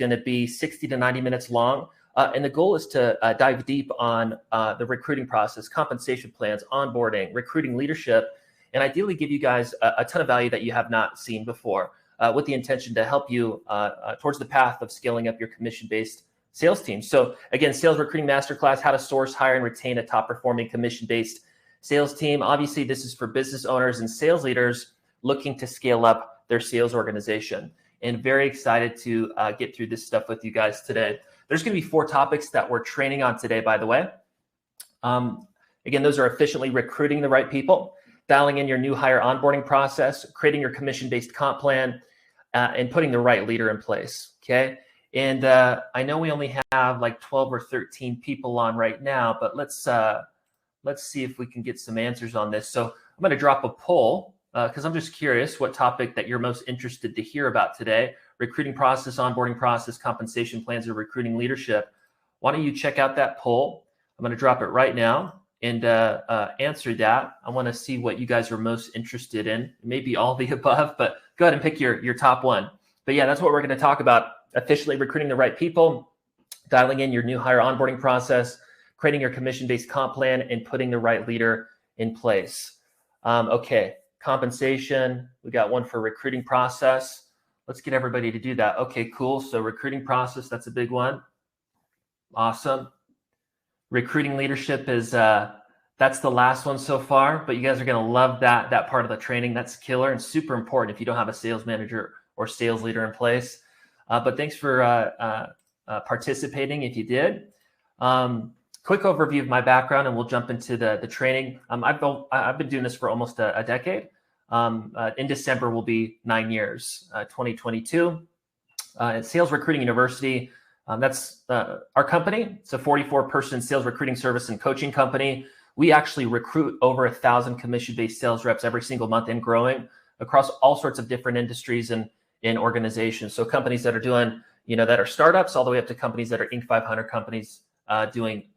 going to be 60 to 90 minutes long. And the goal is to dive deep on the recruiting process, compensation plans, onboarding, recruiting leadership, and ideally give you guys a ton of value that you have not seen before, with the intention to help you towards the path of scaling up your commission-based sales team. So again, Sales Recruiting Masterclass, how to source, hire, and retain a top-performing commission-based sales team. Obviously, this is for business owners and sales leaders looking to scale up their sales organization. And very excited to get through this stuff with you guys today. There's going to be 4 topics that we're training on today, by the way. Again, those are efficiently recruiting the right people, dialing in your new hire onboarding process, creating your commission-based comp plan, and putting the right leader in place, okay? And I know we only have like 12 or 13 people on right now, but let's see if we can get some answers on this. So I'm going to drop a poll because I'm just curious what topic that you're most interested to hear about today. Recruiting process, onboarding process, compensation plans, or recruiting leadership. Why don't you check out that poll? I'm going to drop it right now and answer that. I want to see what you guys are most interested in. Maybe all the above, but go ahead and pick your top one. But yeah, that's what we're going to talk about. Efficiently recruiting the right people, dialing in your new hire onboarding process, creating your commission-based comp plan, and putting the right leader in place. Okay, compensation. We got one for recruiting process. Let's get everybody to do that. Okay, cool. So recruiting process, that's a big one. Awesome. Recruiting leadership is, that's the last one so far, but you guys are going to love that part of the training. That's killer and super important if you don't have a sales manager or sales leader in place. But thanks for participating if you did. Quick overview of my background, and we'll jump into the training. I've been doing this for almost a decade. In December will be 9 years, 2022. At Sales Recruiting University, that's our company. It's a 44-person sales recruiting service and coaching company. We actually recruit over 1,000 commission-based sales reps every single month and growing across all sorts of different industries and in organizations. So companies that are doing, that are startups, all the way up to companies that are Inc. 500 companies doing,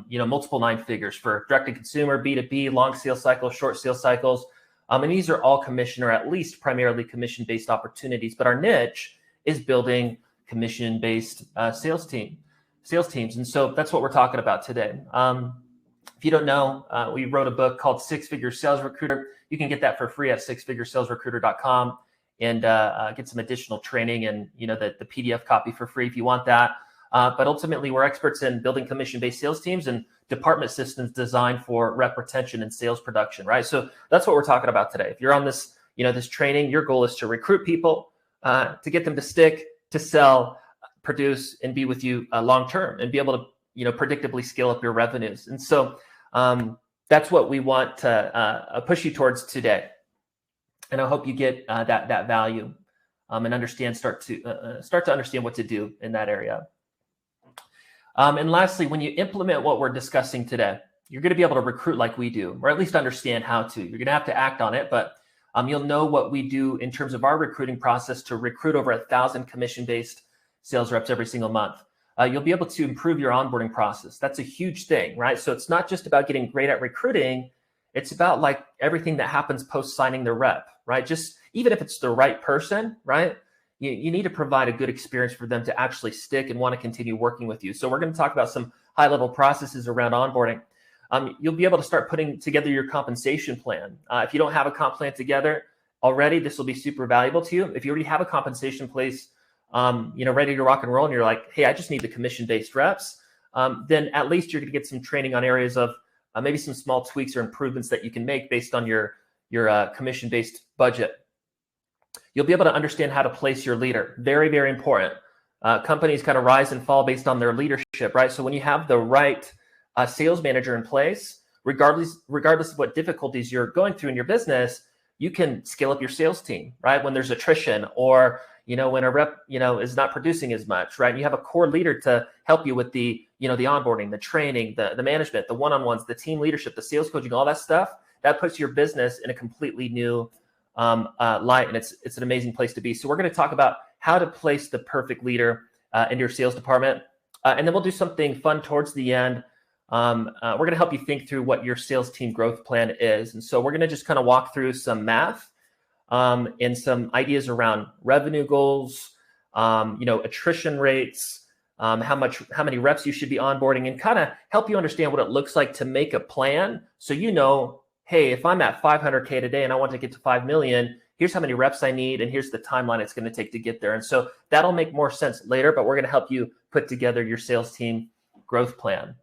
multiple 9 figures for direct-to-consumer, B2B, long sales cycles, short sales cycles. And these are all commission or at least primarily commission-based opportunities. But our niche is building commission-based sales teams. And so that's what we're talking about today. If you don't know, we wrote a book called 6-Figure Sales Recruiter. You can get that for free at sixfiguresalesrecruiter.com and get some additional training and the PDF copy for free if you want that. But ultimately, we're experts in building commission-based sales teams and department systems designed for rep retention and sales production, right? So that's what we're talking about today. If you're on this, this training, your goal is to recruit people, to get them to stick, to sell, produce, and be with you long-term and be able to, predictably scale up your revenues. And so that's what we want to push you towards today. And I hope you get that value and start to understand what to do in that area. And lastly, when you implement what we're discussing today, you're going to be able to recruit like we do, or at least understand how to. You're going to have to act on it, but you'll know what we do in terms of our recruiting process to recruit over 1,000 commission-based sales reps every single month. You'll be able to improve your onboarding process. That's a huge thing, right? So it's not just about getting great at recruiting. It's about like everything that happens post signing the rep, right? Just even if it's the right person, right? You need to provide a good experience for them to actually stick and want to continue working with you. So we're going to talk about some high-level processes around onboarding. You'll be able to start putting together your compensation plan. If you don't have a comp plan together already, this will be super valuable to you. If you already have a compensation place, ready to rock and roll, and you're like, hey, I just need the commission-based reps, then at least you're going to get some training on areas of maybe some small tweaks or improvements that you can make based on your commission-based budget. You'll be able to understand how to place your leader. Very, very important. Companies kind of rise and fall based on their leadership, right? So when you have the right sales manager in place, regardless of what difficulties you're going through in your business, you can scale up your sales team, right? When there's attrition or, when a rep, is not producing as much, right? And you have a core leader to help you with the onboarding, the training, the management, the one-on-ones, the team leadership, the sales coaching, all that stuff. That puts your business in a completely new light, and it's an amazing place to be. So we're going to talk about how to place the perfect leader in your sales department, and then we'll do something fun towards the end. We're going to help you think through what your sales team growth plan is, and so we're going to just kind of walk through some math and some ideas around revenue goals, attrition rates, how many reps you should be onboarding, and kind of help you understand what it looks like to make a plan. So, hey, if I'm at 500K today and I want to get to 5 million, here's how many reps I need, and here's the timeline it's going to take to get there. And so that'll make more sense later, but we're going to help you put together your sales team growth plan.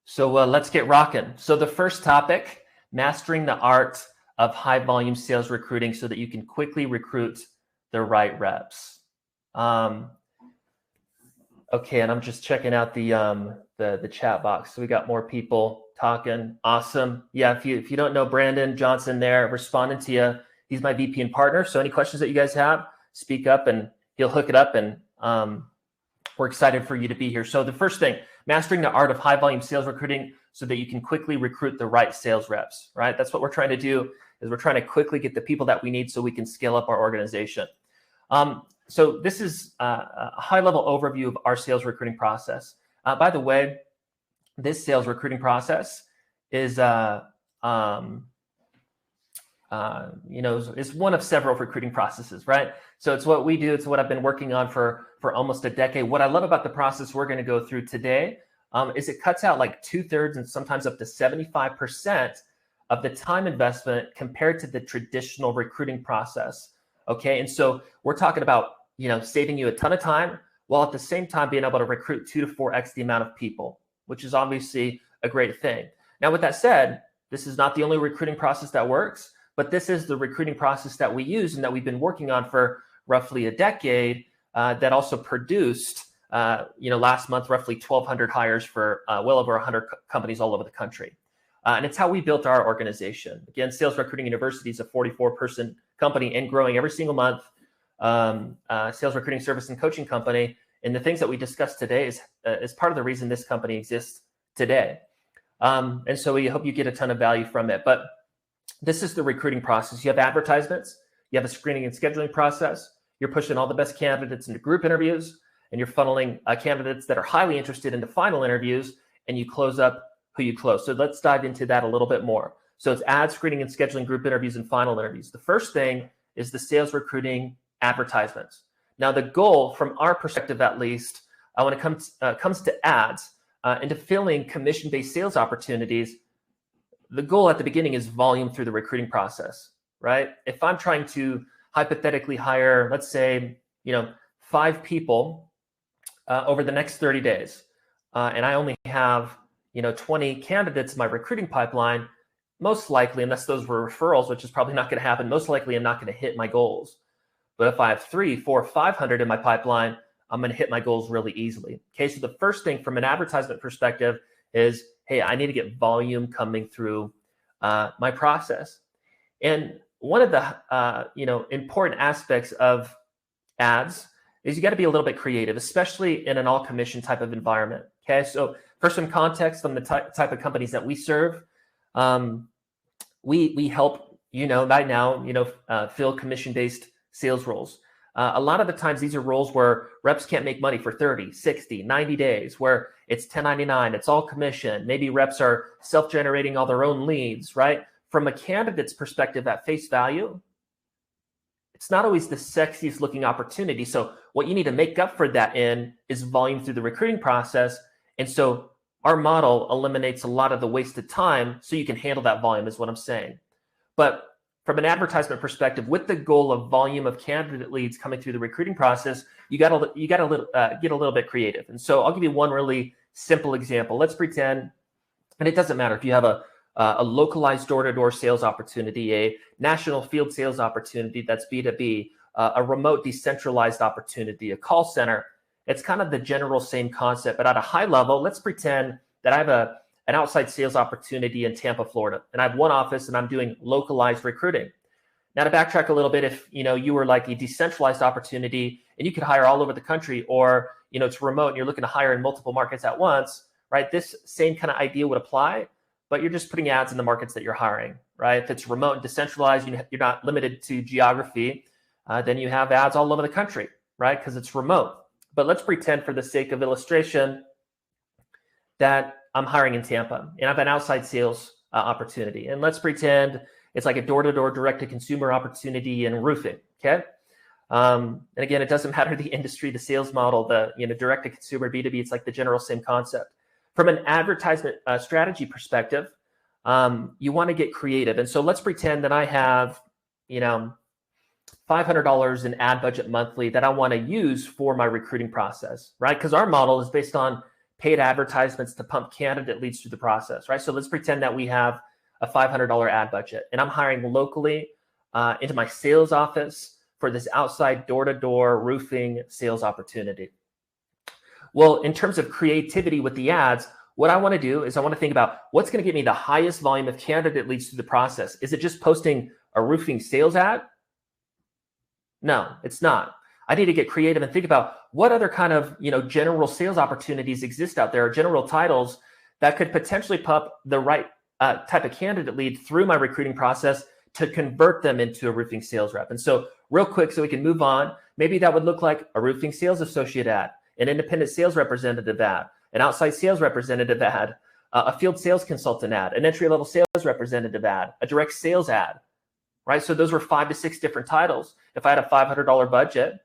So let's get rocking. So the first topic, mastering the art of high volume sales recruiting so that you can quickly recruit the right reps. Okay, and I'm just checking out the chat box. So we got more people talking. Awesome. Yeah, if you don't know Brandon Johnson there, responding to you. He's my VP and partner. So any questions that you guys have, speak up and he'll hook it up. And we're excited for you to be here. So the first thing, mastering the art of high volume sales recruiting so that you can quickly recruit the right sales reps, right? That's what we're trying to do, is we're trying to quickly get the people that we need so we can scale up our organization. So this is a high-level overview of our sales recruiting process. By the way, this sales recruiting process is, is one of several recruiting processes, right? So it's what we do. It's what I've been working on for almost a decade. What I love about the process we're going to go through today is it cuts out like 2/3 and sometimes up to 75% of the time investment compared to the traditional recruiting process. Okay, and so we're talking about saving you a ton of time while at the same time being able to recruit 2 to 4x the amount of people, which is obviously a great thing. Now, with that said, this is not the only recruiting process that works, but this is the recruiting process that we use and that we've been working on for roughly a decade. That also produced, last month roughly 1,200 hires for well over 100 companies all over the country. And it's how we built our organization. Again, Sales Recruiting University is a 44-person company and growing every single month. Sales recruiting service and coaching company. And the things that we discussed today is part of the reason this company exists today. And so we hope you get a ton of value from it. But this is the recruiting process. You have advertisements, you have a screening and scheduling process. You're pushing all the best candidates into group interviews, and you're funneling candidates that are highly interested into final interviews, and you close up who you close. So let's dive into that a little bit more. So it's ad screening and scheduling group interviews and final interviews. The first thing is the sales recruiting advertisements. Now, the goal from our perspective, at least, when it comes to ads and to filling commission-based sales opportunities, the goal at the beginning is volume through the recruiting process, right? If I'm trying to hypothetically hire, let's say, 5 people over the next 30 days, and I only have, 20 candidates in my recruiting pipeline, most likely, unless those were referrals, which is probably not going to happen, most likely I'm not going to hit my goals. But if I have 300, 400, 500 in my pipeline, I'm going to hit my goals really easily. Okay, so the first thing from an advertisement perspective is, hey, I need to get volume coming through my process. And one of the important aspects of ads is you got to be a little bit creative, especially in an all commission type of environment. Okay, so for some context on the type of companies that we serve, we help right now fill commission based sales roles. A lot of the times these are roles where reps can't make money for 30, 60, 90 days, where it's 1099, it's all commission. Maybe reps are self-generating all their own leads, right? From a candidate's perspective at face value, it's not always the sexiest looking opportunity. So what you need to make up for that is volume through the recruiting process. And so our model eliminates a lot of the wasted time so you can handle that volume is what I'm saying. But from an advertisement perspective, with the goal of volume of candidate leads coming through the recruiting process, you got to get a little bit creative. And so I'll give you one really simple example. Let's pretend, and it doesn't matter if you have a localized door-to-door sales opportunity, a national field sales opportunity that's B2B, a remote decentralized opportunity, a call center. It's kind of the general same concept, but at a high level, let's pretend that I have an outside sales opportunity in Tampa, Florida, and I have one office and I'm doing localized recruiting. Now to backtrack a little bit, if you were like a decentralized opportunity and you could hire all over the country, or it's remote and you're looking to hire in multiple markets at once, right? This same kind of idea would apply, but you're just putting ads in the markets that you're hiring, right? If it's remote and decentralized, you're not limited to geography, then you have ads all over the country, right? Because it's remote. But let's pretend for the sake of illustration that I'm hiring in Tampa and I have an outside sales opportunity. And let's pretend it's like a door-to-door direct-to-consumer opportunity in roofing, okay? And again, it doesn't matter the industry, the sales model, the direct to consumer B2B. It's like the general same concept. From an advertisement strategy perspective, you want to get creative. And so let's pretend that I have, $500 in ad budget monthly that I want to use for my recruiting process, right? Because our model is based on paid advertisements to pump candidate leads through the process, right? So let's pretend that we have a $500 ad budget and I'm hiring locally into my sales office for this outside door-to-door roofing sales opportunity. Well, in terms of creativity with the ads, what I want to do is I want to think about what's going to get me the highest volume of candidate leads through the process. Is it just posting a roofing sales ad? No, it's not. I need to get creative and think about what other kind of, general sales opportunities exist out there, or general titles that could potentially pump the right type of candidate lead through my recruiting process to convert them into a roofing sales rep. And so real quick, so we can move on, maybe that would look like a roofing sales associate ad, an independent sales representative ad, an outside sales representative ad, a field sales consultant ad, an entry-level sales representative ad, a direct sales ad, right? So those were 5 to 6 different titles. If I had a $500 budget,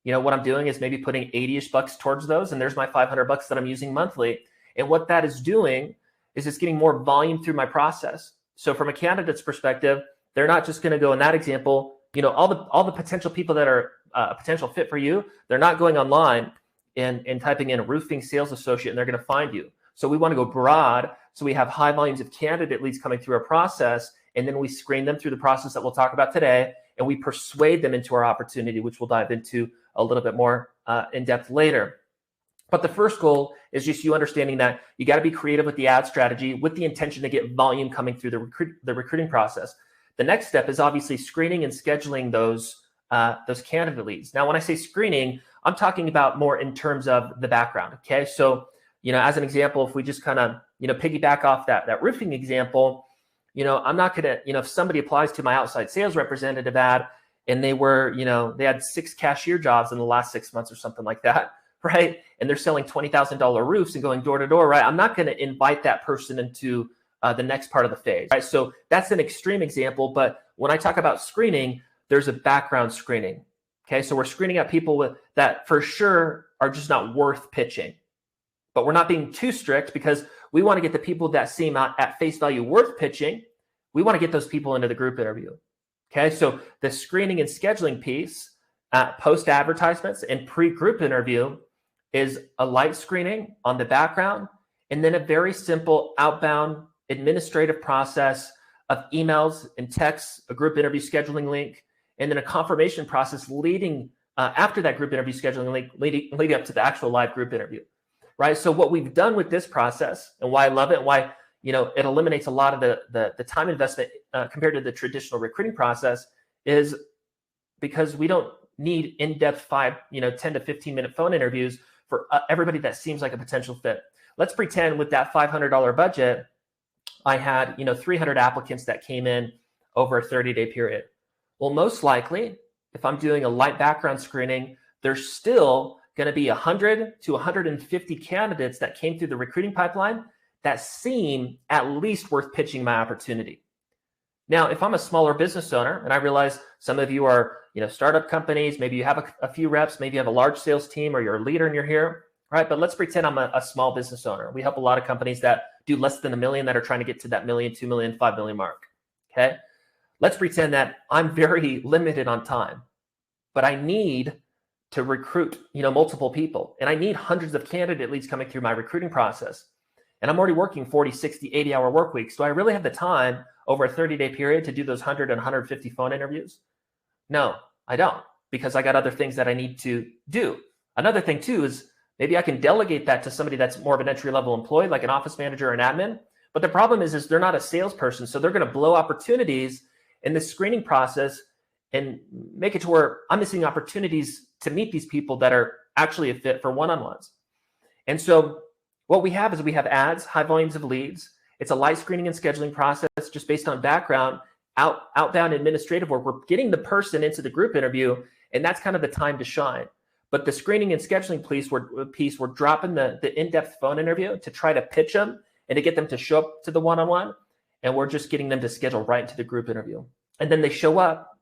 what I'm doing is maybe putting 80-ish bucks towards those, and there's my $500 that I'm using monthly. And what that is doing is it's getting more volume through my process. So from a candidate's perspective, they're not just going to go in that example, all the potential people that are a potential fit for you, they're not going online and typing in a roofing sales associate and they're going to find you. So we want to go broad. So we have high volumes of candidate leads coming through our process, and then we screen them through the process that we'll talk about today, and we persuade them into our opportunity, which we'll dive into a little bit more in depth later. But the first goal is just you understanding that you got to be creative with the ad strategy with the intention to get volume coming through the recruiting process. The next step is obviously screening and scheduling those candidate leads. Now, when I say screening, I'm talking about more in terms of the background. Okay, so as an example, if we just kind of piggyback off that roofing example, I'm not gonna if somebody applies to my outside sales representative ad and they were they had 6 cashier jobs in the last 6 months or something like that, right? And they're selling $20,000 roofs and going door to door, right? I'm not going to invite that person into the next part of the phase, right? So that's an extreme example. But when I talk about screening, there's a background screening. Okay, so we're screening out people that for sure are just not worth pitching. But we're not being too strict because we want to get the people that seem at face value worth pitching. We want to get those people into the group interview. Okay, so the screening and scheduling piece, post advertisements and pre-group interview is a light screening on the background, and then a very simple outbound administrative process of emails and texts, a group interview scheduling link, and then a confirmation process leading after that group interview scheduling link, leading up to the actual live group interview, right? So what we've done with this process and why I love it and why it eliminates a lot of the time investment compared to the traditional recruiting process is because we don't need in-depth 10 to 15 minute phone interviews for everybody that seems like a potential fit. Let's pretend with that $500 budget, I had 300 applicants that came in over a 30-day period. Well, most likely, if I'm doing a light background screening, there's still going to be 100 to 150 candidates that came through the recruiting pipeline that seem at least worth pitching my opportunity. Now, if I'm a smaller business owner, and I realize some of you are, startup companies, maybe you have a few reps, maybe you have a large sales team, or you're a leader and you're here, right? But let's pretend I'm a small business owner. We help a lot of companies that do less than $1 million that are trying to get to that $1 million, $2 million, $5 million mark. Okay, let's pretend that I'm very limited on time, but I need to recruit, multiple people, and I need hundreds of candidate leads coming through my recruiting process. And I'm already working 40, 60, 80-hour work weeks. Do I really have the time over a 30-day period to do those 100 and 150 phone interviews? No, I don't, because I got other things that I need to do. Another thing too is maybe I can delegate that to somebody that's more of an entry-level employee, like an office manager or an admin. But the problem is they're not a salesperson, so they're going to blow opportunities in the screening process and make it to where I'm missing opportunities to meet these people that are actually a fit for one-on-ones. And so what we have is we have ads, high volumes of leads. It's a light screening and scheduling process just based on background, outbound administrative work. We're getting the person into the group interview, and that's kind of the time to shine. But the screening and scheduling piece, we're dropping the in-depth phone interview to try to pitch them and to get them to show up to the one-on-one. And we're just getting them to schedule right into the group interview. And then they show up,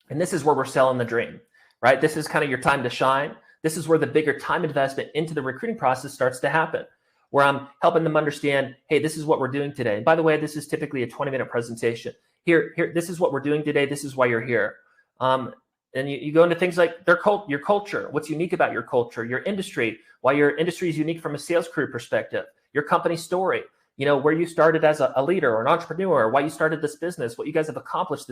and this is where we're selling the dream. right? This is kind of your time to shine. This is where the bigger time investment into the recruiting process starts to happen, where I'm helping them understand, hey, this is what we're doing today. And by the way, this is typically a 20-minute presentation. Here, this is what we're doing today. This is why you're here. And you go into things like your culture, what's unique about your culture, your industry, why your industry is unique from a sales career perspective, your company story, where you started as a leader or an entrepreneur, why you started this business, what you guys have accomplished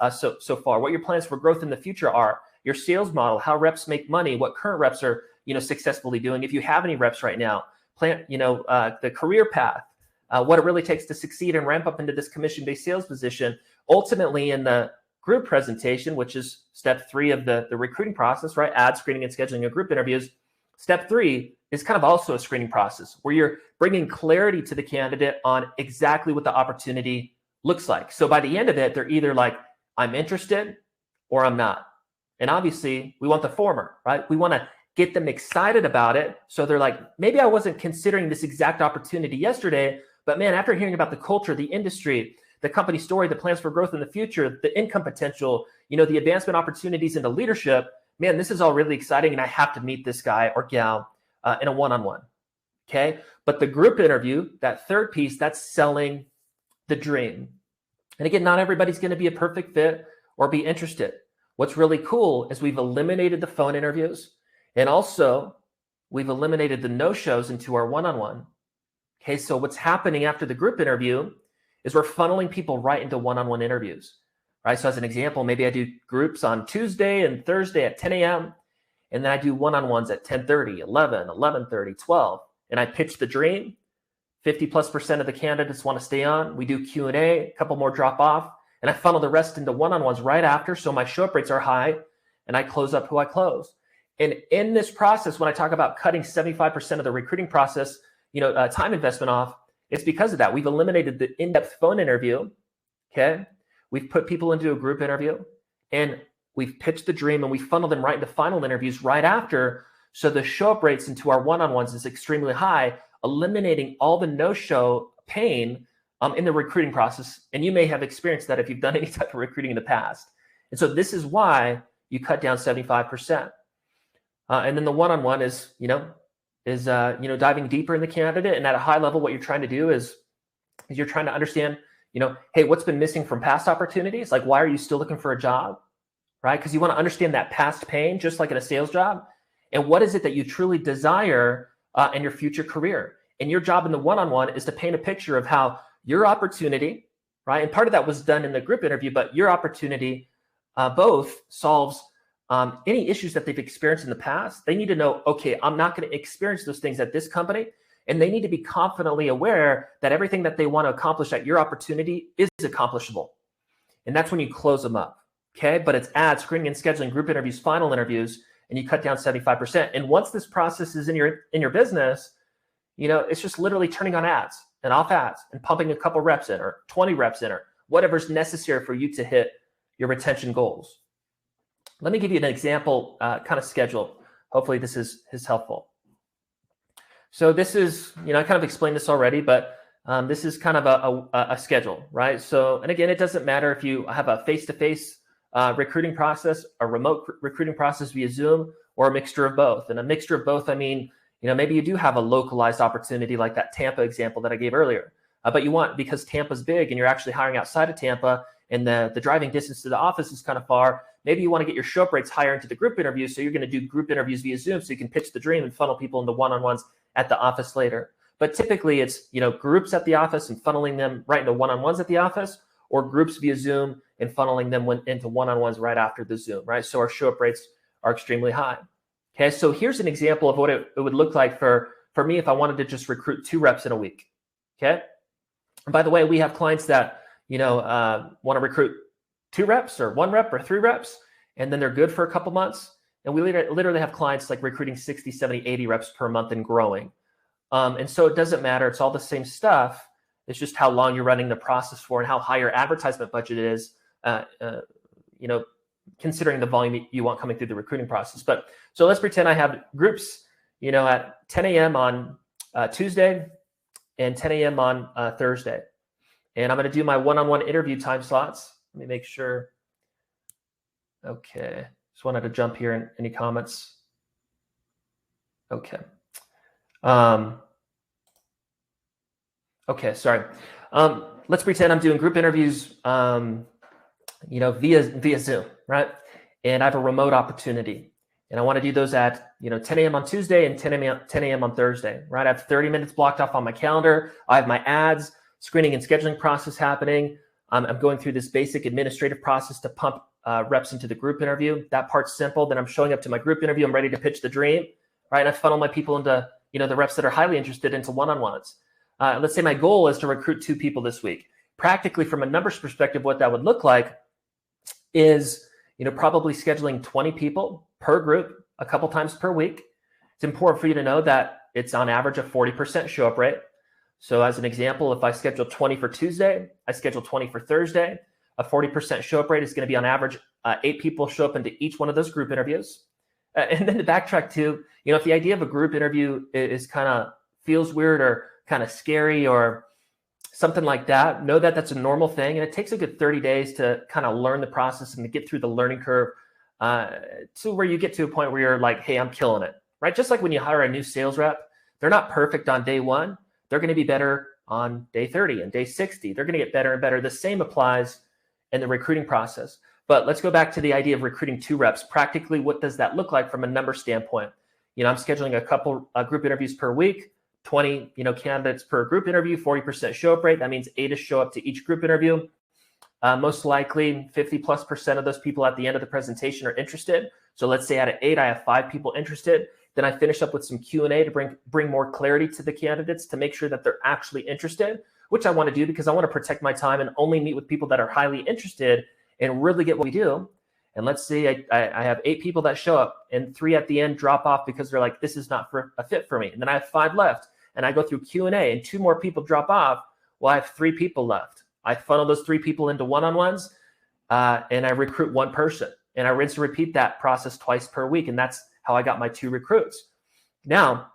so far, what your plans for growth in the future are, your sales model, how reps make money, what current reps are, successfully doing. If you have any reps right now, the career path, what it really takes to succeed and ramp up into this commission-based sales position. Ultimately, in the group presentation, which is step 3 of the recruiting process, right? Ad screening and scheduling of group interviews. Step 3 is kind of also a screening process where you're bringing clarity to the candidate on exactly what the opportunity looks like. So by the end of it, they're either like, I'm interested or I'm not. And obviously, we want the former, right? We want to get them excited about it. So they're like, maybe I wasn't considering this exact opportunity yesterday, but man, after hearing about the culture, the industry, the company story, the plans for growth in the future, the income potential, the advancement opportunities into leadership, man, this is all really exciting. And I have to meet this guy or gal in a one-on-one. Okay. But the group interview, that third piece, that's selling the dream. And again, not everybody's going to be a perfect fit or be interested. What's really cool is we've eliminated the phone interviews, and also we've eliminated the no-shows into our one-on-one. Okay, so what's happening after the group interview is we're funneling people right into one-on-one interviews, right? So as an example, maybe I do groups on Tuesday and Thursday at 10 a.m., and then I do one-on-ones at 10:30, 11, 11:30, 12, and I pitch the dream. 50+% of the candidates want to stay on. We do Q&A, a couple more drop off, and I funnel the rest into one-on-ones right after, so my show-up rates are high, and I close up who I close. And in this process, when I talk about cutting 75% of the recruiting process, time investment off, it's because of that. We've eliminated the in-depth phone interview, okay? We've put people into a group interview, and we've pitched the dream, and we funnel them right into final interviews right after, so the show-up rates into our one-on-ones is extremely high, eliminating all the no-show pain in the recruiting process. And you may have experienced that if you've done any type of recruiting in the past. And so this is why you cut down 75%. And then the one-on-one is diving deeper in the candidate. And at a high level, what you're trying to do is you're trying to understand, hey, what's been missing from past opportunities? Like, why are you still looking for a job, right? Because you want to understand that past pain, just like in a sales job. And what is it that you truly desire in your future career? And your job in the one-on-one is to paint a picture of how your opportunity, right? And part of that was done in the group interview, but your opportunity both solves any issues that they've experienced in the past. They need to know, okay, I'm not going to experience those things at this company. And they need to be confidently aware that everything that they want to accomplish at your opportunity is accomplishable. And that's when you close them up. Okay. But it's ad screening and scheduling, group interviews, final interviews, and you cut down 75%. And once this process is in your business, it's just literally turning on ads and off ads and pumping a couple reps in or 20 reps in or whatever's necessary for you to hit your retention goals. Let me give you an example kind of schedule. Hopefully this is helpful. So this is, I kind of explained this already, but this is kind of a schedule, right? So, and again, it doesn't matter if you have a face-to-face recruiting process, a remote recruiting process via Zoom, or a mixture of both. And a mixture of both, I mean, maybe you do have a localized opportunity like that Tampa example that I gave earlier, but you want, because Tampa's big and you're actually hiring outside of Tampa and the driving distance to the office is kind of far, maybe you want to get your show-up rates higher into the group interviews. So you're going to do group interviews via Zoom so you can pitch the dream and funnel people into one-on-ones at the office later. But typically it's, groups at the office and funneling them right into one-on-ones at the office, or groups via Zoom and funneling them into one-on-ones right after the Zoom, right? So our show-up rates are extremely high. Okay, so here's an example of what it would look like for me if I wanted to just recruit 2 reps in a week. Okay, and by the way, we have clients that want to recruit 2 reps or 1 rep or 3 reps, and then they're good for a couple months. And we literally have clients like recruiting 60, 70, 80 reps per month and growing. And so it doesn't matter. It's all the same stuff. It's just how long you're running the process for and how high your advertisement budget is, considering the volume you want coming through the recruiting process. But so let's pretend I have groups, at 10 a.m. on Tuesday and 10 a.m. on Thursday. And I'm going to do my one-on-one interview time slots. Let me make sure. Okay. Just wanted to jump here in any comments. Okay. Okay, sorry. Let's pretend I'm doing group interviews, via Zoom, right? And I have a remote opportunity, and I want to do those at 10 a.m. on Tuesday and 10 a.m. on Thursday, right? I have 30 minutes blocked off on my calendar. I have my ads, screening and scheduling process happening. I'm going through this basic administrative process to pump reps into the group interview. That part's simple. Then I'm showing up to my group interview. I'm ready to pitch the dream, right? And I funnel my people into the reps that are highly interested into one-on-ones. Let's say my goal is to recruit 2 people this week. Practically, from a numbers perspective, what that would look like is probably scheduling 20 people per group a couple times per week. It's important for you to know that it's on average a 40% show up rate. So as an example, if I schedule 20 for Tuesday, I schedule 20 for Thursday, a 40% show up rate is going to be on average 8 people show up into each one of those group interviews. And then to backtrack to, if the idea of a group interview is kind of feels weird or kind of scary or something like that, know that that's a normal thing. And it takes a good 30 days to kind of learn the process and to get through the learning curve to where you get to a point where you're like, hey, I'm killing it, right? Just like when you hire a new sales rep, they're not perfect on day 1. They're going to be better on day 30 and day 60. They're going to get better and better. The same applies in the recruiting process. But let's go back to the idea of recruiting 2 reps. Practically, what does that look like from a number standpoint? I'm scheduling a couple group interviews per week, 20 candidates per group interview, 40% show up rate. That means 8 show up to each group interview. Most likely 50+% of those people at the end of the presentation are interested. So let's say out of 8, I have 5 people interested. Then I finish up with some Q&A to bring more clarity to the candidates to make sure that they're actually interested, which I want to do because I want to protect my time and only meet with people that are highly interested and really get what we do. And let's say I have 8 people that show up and 3 at the end drop off because they're like, this is not a fit for me. And then I have 5 left and I go through Q&A and 2 more people drop off. Well, I have 3 people left. I funnel those 3 people into one-on-ones and I recruit 1 person. And I rinse and repeat that process twice per week. And that's how I got my 2 recruits. Now,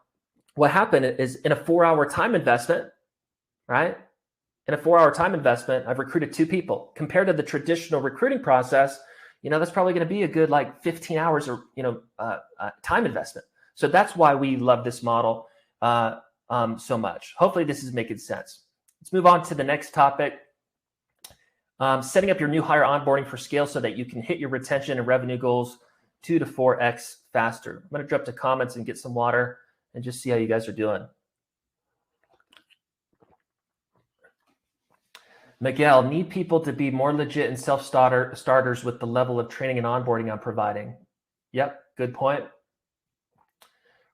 what happened is in a 4-hour time investment, right? In a 4-hour time investment, I've recruited 2 people. Compared to the traditional recruiting process, that's probably going to be a good 15 hours or time investment. So that's why we love this model so much. Hopefully this is making sense. Let's move on to the next topic. Setting up your new hire onboarding for scale so that you can hit your retention and revenue goals 2 to 4x faster. I'm going to jump to comments and get some water and just see how you guys are doing. Miguel, need people to be more legit and self-starters with the level of training and onboarding I'm providing. Yep, good point.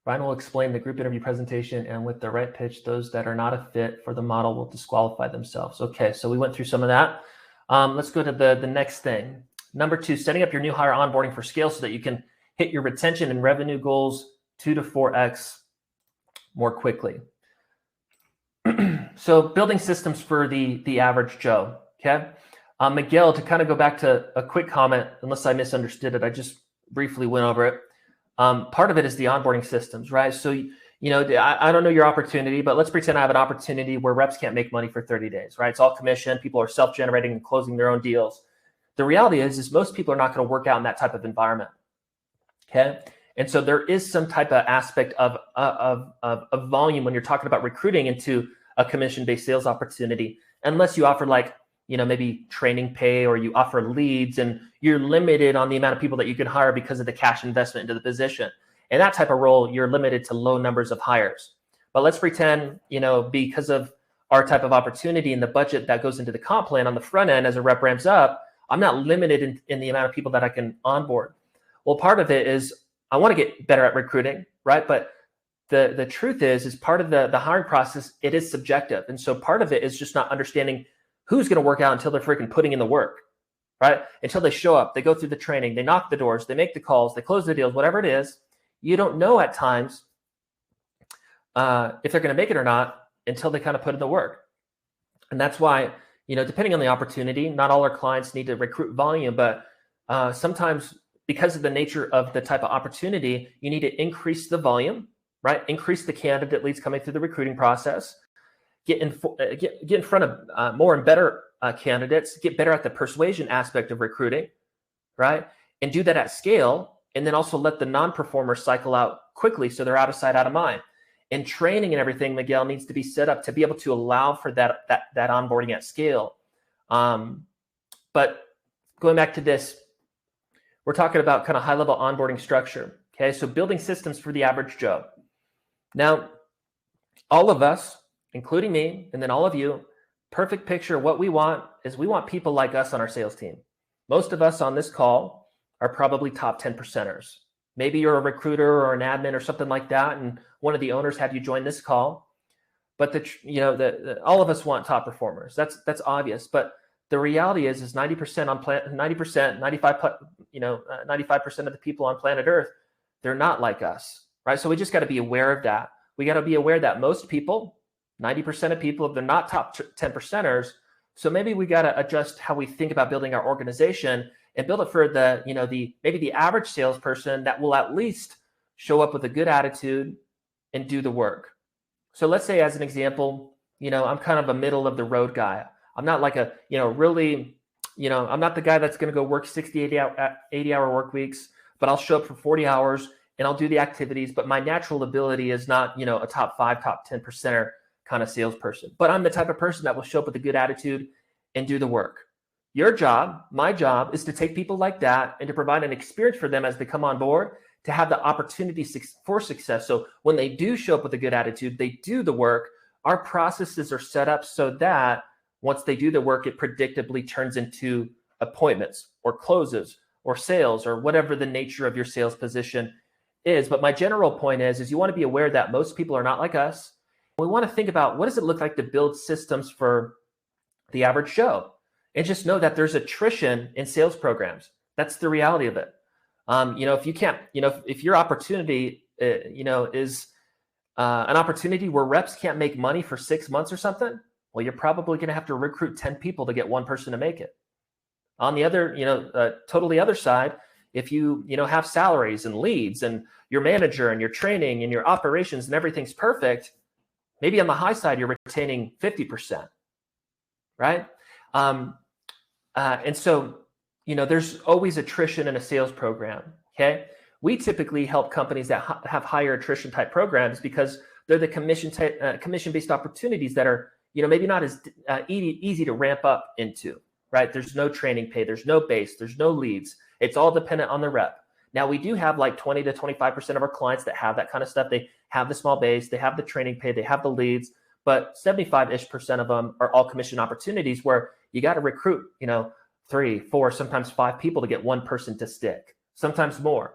Ryan will explain the group interview presentation, and with the right pitch, those that are not a fit for the model will disqualify themselves. Okay, so we went through some of that. Let's go to the next thing. Number 2, setting up your new hire onboarding for scale so that you can hit your retention and revenue goals 2 to 4x more quickly. So building systems for the average Joe, okay? Miguel, to kind of go back to a quick comment, unless I misunderstood it, I just briefly went over it. Part of it is the onboarding systems, right? So, I don't know your opportunity, but let's pretend I have an opportunity where reps can't make money for 30 days, right? It's all commission. People are self-generating and closing their own deals. The reality is most people are not going to work out in that type of environment, okay? And so there is some type of aspect of volume when you're talking about recruiting into a commission-based sales opportunity, unless you offer maybe training pay or you offer leads and you're limited on the amount of people that you can hire because of the cash investment into the position. In that type of role, you're limited to low numbers of hires. But let's pretend, because of our type of opportunity and the budget that goes into the comp plan on the front end as a rep ramps up, I'm not limited in the amount of people that I can onboard. Well, part of it is I want to get better at recruiting, right? But the truth is part of the hiring process, it is subjective. And so part of it is just not understanding who's going to work out until they're freaking putting in the work, right? Until they show up, they go through the training, they knock the doors, they make the calls, they close the deals, whatever it is. You don't know at times if they're going to make it or not until they kind of put in the work. And that's why, depending on the opportunity, not all our clients need to recruit volume, but sometimes because of the nature of the type of opportunity, you need to increase the volume, right? Increase the candidate leads coming through the recruiting process, get in front of more and better candidates, get better at the persuasion aspect of recruiting, right? and do that at scale, and then also let the non-performers cycle out quickly so they're out of sight, out of mind. And training and everything, Miguel, needs to be set up to be able to allow for that onboarding at scale. But going back to this, we're talking about kind of high-level onboarding structure. Okay, so building systems for the average Joe. Now, all of us, including me, and then all of you, perfect picture of what we want is we want people like us on our sales team. Most of us on this call are probably top 10 percenters. Maybe you're a recruiter or an admin or something like that, and one of the owners had you join this call. But all of us want top performers. That's obvious. But the reality is 90% on 95% of the people on planet Earth, they're not like us, right? So we just got to be aware of that. We got to be aware that most people, 90% of people, they're not top 10 percenters. So maybe we got to adjust how we think about building our organization and build it for maybe the average salesperson that will at least show up with a good attitude and do the work. So let's say, as an example, I'm kind of a middle of the road guy. I'm not like I'm not the guy that's going to go work 60, 80-hour work weeks, but I'll show up for 40 hours and I'll do the activities. But my natural ability is not, a top 5, top 10 percenter kind of salesperson. But I'm the type of person that will show up with a good attitude and do the work. Your job, my job, is to take people like that and to provide an experience for them as they come on board to have the opportunity for success. So when they do show up with a good attitude, they do the work, our processes are set up so that once they do the work, it predictably turns into appointments or closes or sales or whatever the nature of your sales position is. But my general point is you want to be aware that most people are not like us. We want to think about what does it look like to build systems for the average Joe, and just know that there's attrition in sales programs. That's the reality of it. If you can't, if your opportunity, is an opportunity where reps can't make money for 6 months or something, well, you're probably going to have to recruit 10 people to get one person to make it. On the other, totally other side, if you, have salaries and leads and your manager and your training and your operations and everything's perfect, maybe on the high side, you're retaining 50%, right? And so, there's always attrition in a sales program, okay? We typically help companies that have higher attrition type programs because they're the commission-based opportunities that are, maybe not as easy to ramp up into, right? There's no training pay, there's no base, there's no leads. It's all dependent on the rep. Now, we do have like 20 to 25% of our clients that have that kind of stuff. They have the small base, they have the training pay, they have the leads, but 75-ish% of them are all commission opportunities where you got to recruit, 3, 4, sometimes 5 people to get one person to stick, sometimes more.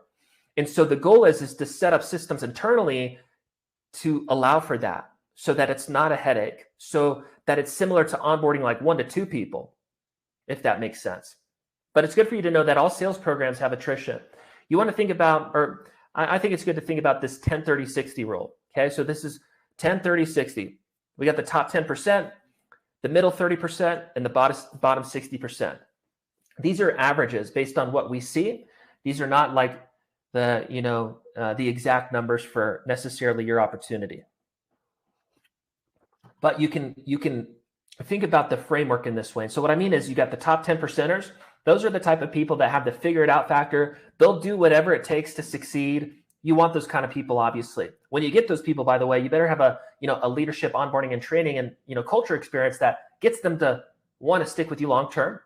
And so the goal is to set up systems internally to allow for that so that it's not a headache, so that it's similar to onboarding like 1 to 2 people, if that makes sense. But it's good for you to know that all sales programs have attrition. You want to think about, or I think it's good to think about this 10-30-60 rule. Okay, so this is 10-30-60. We got the top 10%, the middle 30%, and the bottom 60%. These are averages based on what we see. These are not like the exact numbers for necessarily your opportunity. But you can think about the framework in this way. So what I mean is you got the top 10 percenters. Those are the type of people that have the figure it out factor. They'll do whatever it takes to succeed. You want those kind of people, obviously. When you get those people, by the way, you better have a leadership onboarding and training and culture experience that gets them to want to stick with you long term,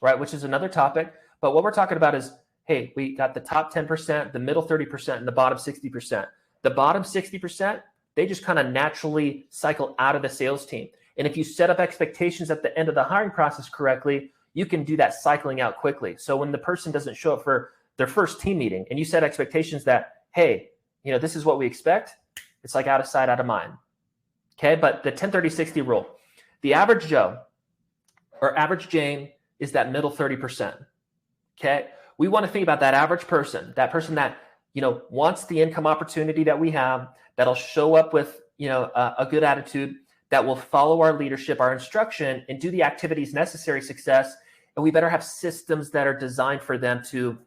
right? Which is another topic. But what we're talking about is, hey, we got the top 10%, the middle 30%, and the bottom 60%. The bottom 60%, they just kind of naturally cycle out of the sales team. And if you set up expectations at the end of the hiring process correctly, you can do that cycling out quickly. So when the person doesn't show up for their first team meeting and you set expectations that, hey, this is what we expect, it's like out of sight, out of mind. Okay, but the 10-30-60 rule, the average Joe or average Jane is that middle 30%. Okay, we want to think about that average person, that wants the income opportunity that we have, that'll show up with a good attitude, that will follow our leadership, our instruction, and do the activities necessary success. And we better have systems that are designed for them to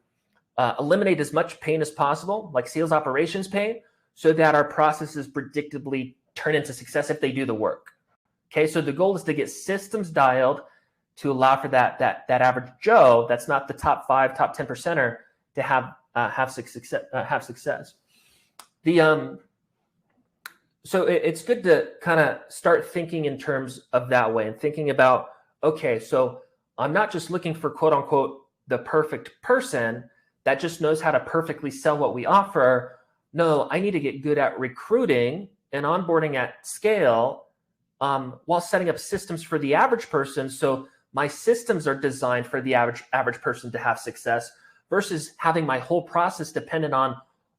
eliminate as much pain as possible, like sales operations pain, so that our processes predictably turn into success if they do the work. Okay, so the goal is to get systems dialed to allow for that average Joe that's not the top 5, top 10 percenter to have success. So it's good to kind of start thinking in terms of that way and thinking about, okay, so I'm not just looking for quote unquote the perfect person that just knows how to perfectly sell what we offer. No, I need to get good at recruiting and onboarding at scale, while setting up systems for the average person. So my systems are designed for the average person to have success, versus having my whole process dependent on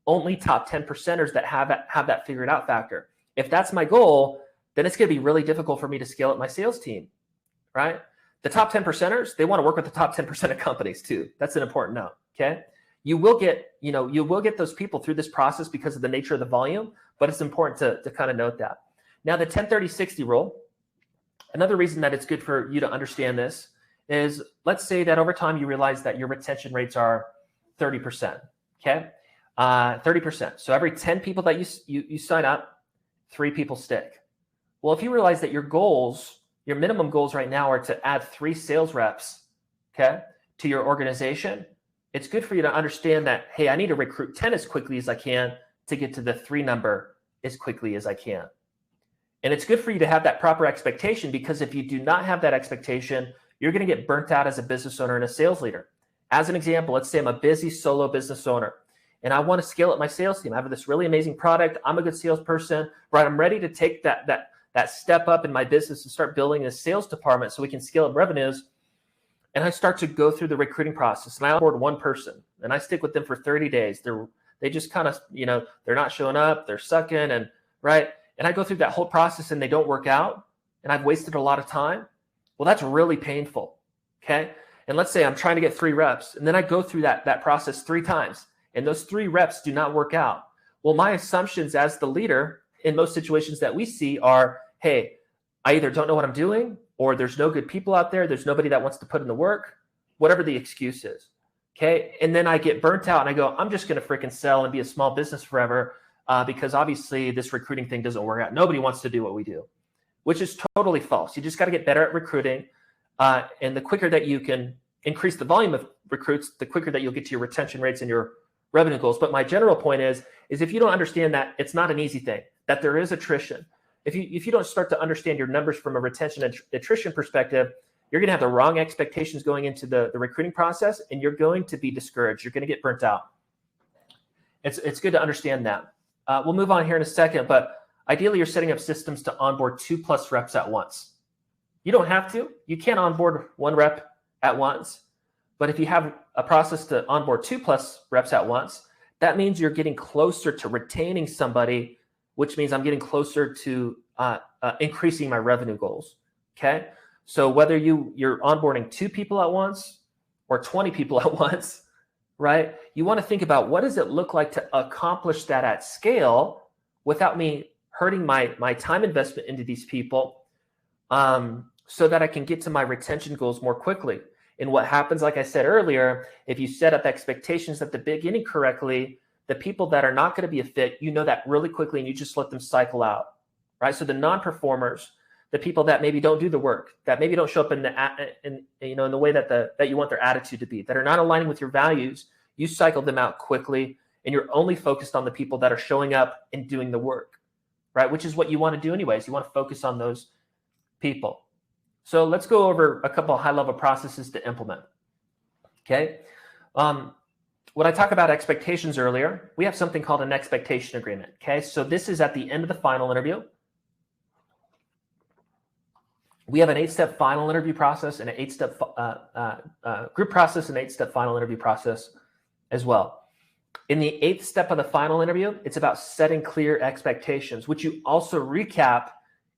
only top 10 percenters that have that figured out factor. If that's my goal, then it's going to be really difficult for me to scale up my sales team, right? The top 10 percenters, they want to work with the top 10% of companies too. That's an important note, okay? You will get those people through this process because of the nature of the volume, but it's important to kind of note that. Now, the 10-30-60 rule, another reason that it's good for you to understand this is, let's say that over time you realize that your retention rates are 30%, okay? 30%. So every 10 people that you sign up, 3 people stick. Well, if you realize that your minimum goals right now are to add 3 sales reps, okay, to your organization, it's good for you to understand that, hey, I need to recruit 10 as quickly as I can to get to the 3 number as quickly as I can. And it's good for you to have that proper expectation, because if you do not have that expectation, you're going to get burnt out as a business owner and a sales leader. As an example, let's say I'm a busy solo business owner and I want to scale up my sales team. I have this really amazing product. I'm a good salesperson, right? I'm ready to take that step up in my business and start building a sales department so we can scale up revenues. And I start to go through the recruiting process, and I onboard one person and I stick with them for 30 days. They just kind of, they're not showing up, they're sucking, and right. And I go through that whole process and they don't work out and I've wasted a lot of time. Well, that's really painful. Okay. And let's say I'm trying to get 3 reps and then I go through that process 3 times and those 3 reps do not work out. Well, my assumptions as the leader in most situations that we see are, hey, I either don't know what I'm doing, or there's no good people out there. There's nobody that wants to put in the work, whatever the excuse is. Okay. And then I get burnt out and I go, I'm just going to freaking sell and be a small business forever, because obviously this recruiting thing doesn't work out. Nobody wants to do what we do, which is totally false. You just got to get better at recruiting. And the quicker that you can increase the volume of recruits, the quicker that you'll get to your retention rates and your revenue goals. But my general point is if you don't understand that it's not an easy thing, that there is attrition. If you don't start to understand your numbers from a retention and attrition perspective, you're going to have the wrong expectations going into the recruiting process, and you're going to be discouraged. You're going to get burnt out. It's good to understand that. We'll move on here in a second, but ideally you're setting up systems to onboard 2+ reps at once. You don't have to. You can onboard 1 rep at once, but if you have a process to onboard 2+ reps at once, that means you're getting closer to retaining somebody, which means I'm getting closer to increasing my revenue goals. Okay. So whether you're onboarding 2 people at once or 20 people at once, right? You want to think about, what does it look like to accomplish that at scale without me hurting my time investment into these people, so that I can get to my retention goals more quickly. And what happens, like I said earlier, if you set up expectations at the beginning correctly, the people that are not going to be a fit, that really quickly, and you just let them cycle out, right? So the non-performers, the people that maybe don't do the work, that maybe don't show up in the way that you want their attitude to be, that are not aligning with your values, you cycle them out quickly, and you're only focused on the people that are showing up and doing the work, right? Which is what you want to do anyways. You want to focus on those people. So let's go over a couple of high-level processes to implement. Okay. When I talk about expectations earlier, we have something called an expectation agreement. Okay. So this is at the end of the final interview. We have an 8-step final interview process and an 8-step group process and 8-step final interview process as well. In the 8th step of the final interview, it's about setting clear expectations, which you also recap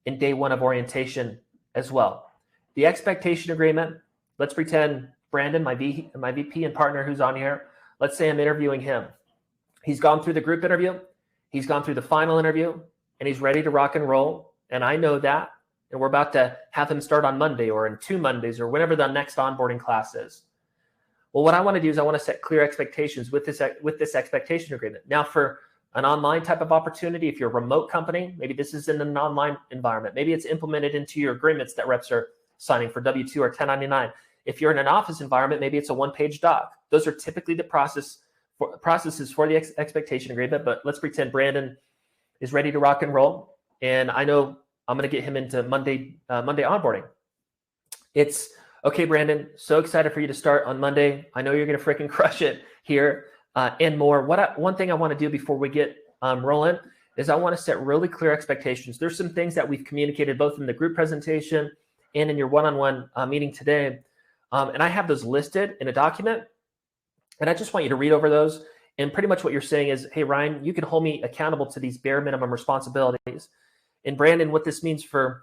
in day 1 of orientation as well. The expectation agreement, let's pretend Brandon, my VP and partner who's on here, let's say I'm interviewing him. He's gone through the group interview, he's gone through the final interview, and he's ready to rock and roll. And I know that. And we're about to have him start on Monday or in 2 Mondays or whenever the next onboarding class is. Well, what I want to do is I want to set clear expectations with this expectation agreement. Now, for an online type of opportunity, if you're a remote company, maybe this is in an online environment. Maybe it's implemented into your agreements that reps are signing for W-2 or 1099. If you're in an office environment, maybe it's a 1-page doc. Those are typically the process processes for the expectation agreement, but let's pretend Brandon is ready to rock and roll. And I know I'm going to get him into Monday onboarding. It's okay, Brandon, so excited for you to start on Monday. I know you're going to freaking crush it here and more. One thing I want to do before we get rolling is I want to set really clear expectations. There's some things that we've communicated both in the group presentation and in your one-on-one meeting today. And I have those listed in a document. And I just want you to read over those. And pretty much what you're saying is, hey, Ryan, you can hold me accountable to these bare minimum responsibilities. And Brandon, what this means for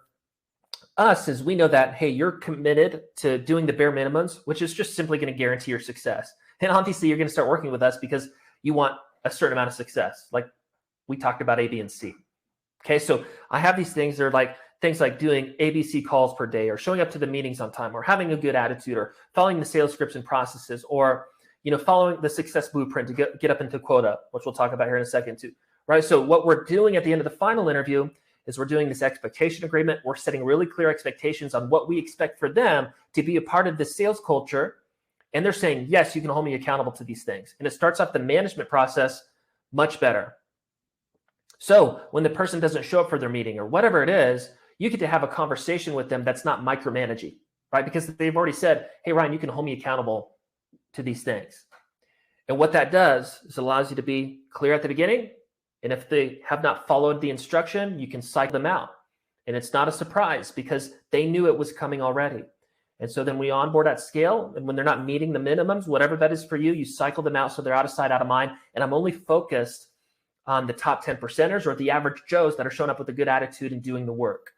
us is we know that, hey, you're committed to doing the bare minimums, which is just simply going to guarantee your success. And obviously, you're going to start working with us because you want a certain amount of success. Like we talked about A, B, and C. Okay, so I have these things that are like things like doing ABC calls per day, or showing up to the meetings on time, or having a good attitude, or following the sales scripts and processes, or following the success blueprint to get up into quota, which we'll talk about here in a second too. Right. So what we're doing at the end of the final interview is we're doing this expectation agreement. We're setting really clear expectations on what we expect for them to be a part of the sales culture. And they're saying, yes, you can hold me accountable to these things. And it starts off the management process much better. So when the person doesn't show up for their meeting or whatever it is, you get to have a conversation with them that's not micromanaging, right? Because they've already said, hey, Ryan, you can hold me accountable to these things. And what that does is allows you to be clear at the beginning. And if they have not followed the instruction, you can cycle them out. And it's not a surprise because they knew it was coming already. And so then we onboard at scale. And when they're not meeting the minimums, whatever that is for you, you cycle them out so they're out of sight, out of mind. And I'm only focused on the top 10 percenters or the average Joes that are showing up with a good attitude and doing the work.